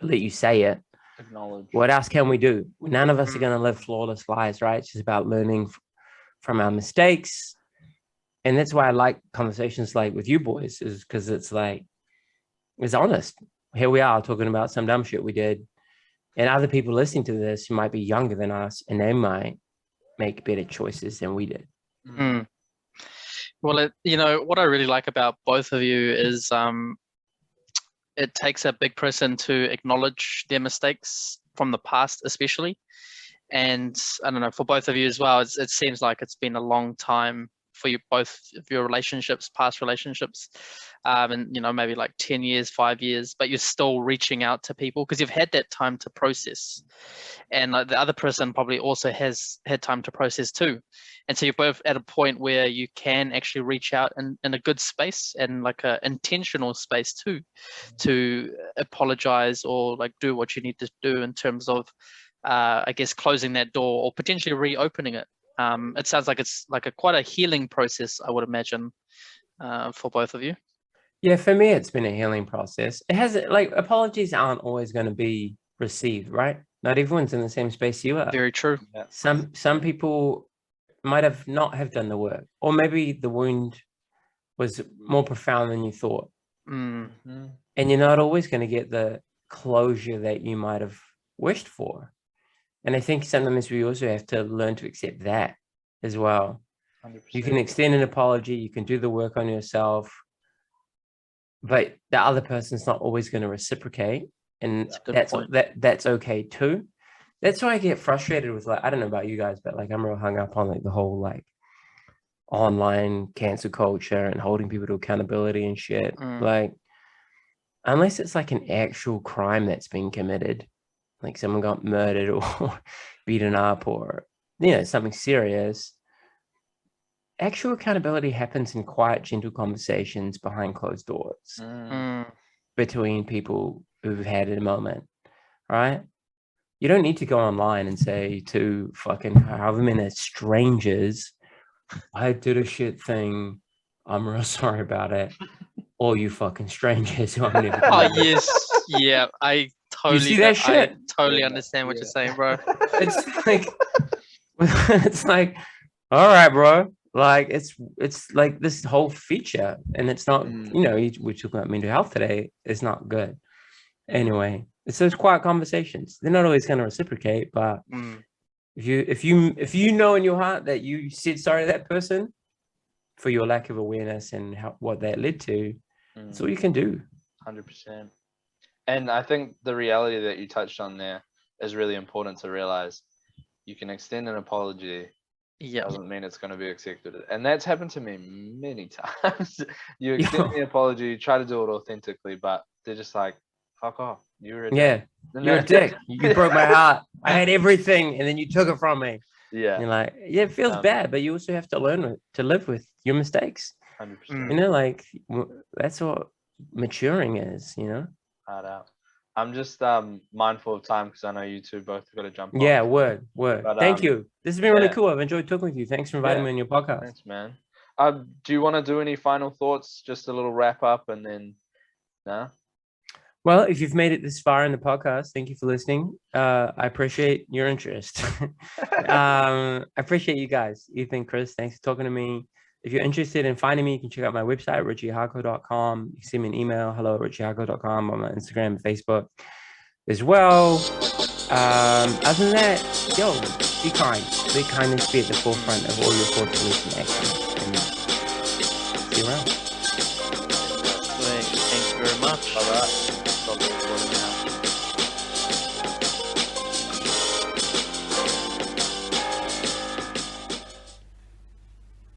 let you say it. Acknowledge. What else can we do? None of us are going to live flawless lives, right? It's just about learning from our mistakes. And that's why I like conversations like with you boys, is because it's like, it's honest. Here we are talking about some dumb shit we did. And other people listening to this who might be younger than us, and they might make better choices than we did. Well, you know, what I really like about both of you is it takes a big person to acknowledge their mistakes from the past, especially. And I don't know, for both of you as well, it seems like it's been a long time for you, both of your relationships, past relationships, and you know, maybe like 10 years, 5 years, but you're still reaching out to people because you've had that time to process, and like the other person probably also has had time to process too. And so you're both at a point where you can actually reach out in a good space and like a intentional space too, to apologize or like do what you need to do in terms of I guess closing that door or potentially reopening it. It sounds like it's like quite a healing process, I would imagine, for both of you. Yeah, for me, it's been a healing process. It has, like, apologies aren't always going to be received, right? Not everyone's in the same space you are. Very true. Some people might have not have done the work, or maybe the wound was more profound than you thought. And you're not always going to get the closure that you might have wished for. And I think sometimes we also have to learn to accept that as well. 100%. You can extend an apology, you can do the work on yourself, but the other person's not always going to reciprocate. And that's okay too. That's why I get frustrated with, like, I don't know about you guys, but like I'm real hung up on like the whole like online cancel culture and holding people to accountability and shit. Like, unless it's like an actual crime that's been committed, like someone got murdered or beaten up or, you know, something serious, actual accountability happens in quiet, gentle conversations behind closed doors between people who've had a moment, right? You don't need to go online and say to fucking however many strangers, I did a shit thing, I'm real sorry about it. Or you fucking strangers who I'm never gonna yes, yeah, I totally you see that shit? I totally understand what you're saying, bro. It's like, all right, bro. Like it's like this whole feature, and it's not, you know, we're talking about mental health today. It's not good. Anyway, it's those quiet conversations. They're not always going to reciprocate, but if you know in your heart that you said sorry to that person for your lack of awareness and what that led to, that's all you can do. 100%. And I think the reality that you touched on there is really important to realize. You can extend an apology. Doesn't mean it's going to be accepted. And that's happened to me many times. You extend the apology, try to do it authentically, but they're just like, fuck off. You're a dick. You're a dick. You broke my heart. I had everything and then you took it from me. Yeah. You're like, yeah, it feels bad, but you also have to learn to live with your mistakes. 100%. You know, like that's what maturing is, you know? Hard out. I'm just mindful of time because I know you two both got to jump off. Yeah, word. But, Thank you. This has been really yeah. cool. I've enjoyed talking with you. Thanks for inviting Yeah. me on your podcast. Thanks, man. Do you want to do any final thoughts? Just a little wrap up and then, no? Well, if you've made it this far in the podcast, thank you for listening. I appreciate your interest. I appreciate you guys. Ethan, Chris, thanks for talking to me. If you're interested in finding me, you can check out my website, richiehardcore.com. You can send me an email, hello@richiehardcore.com, on my Instagram and Facebook as well. Other than that, yo, be kind. Be kindness be at the forefront of all your thoughts, beliefs, and actions. And see you around. Thank you very much. All right. Stop recording now.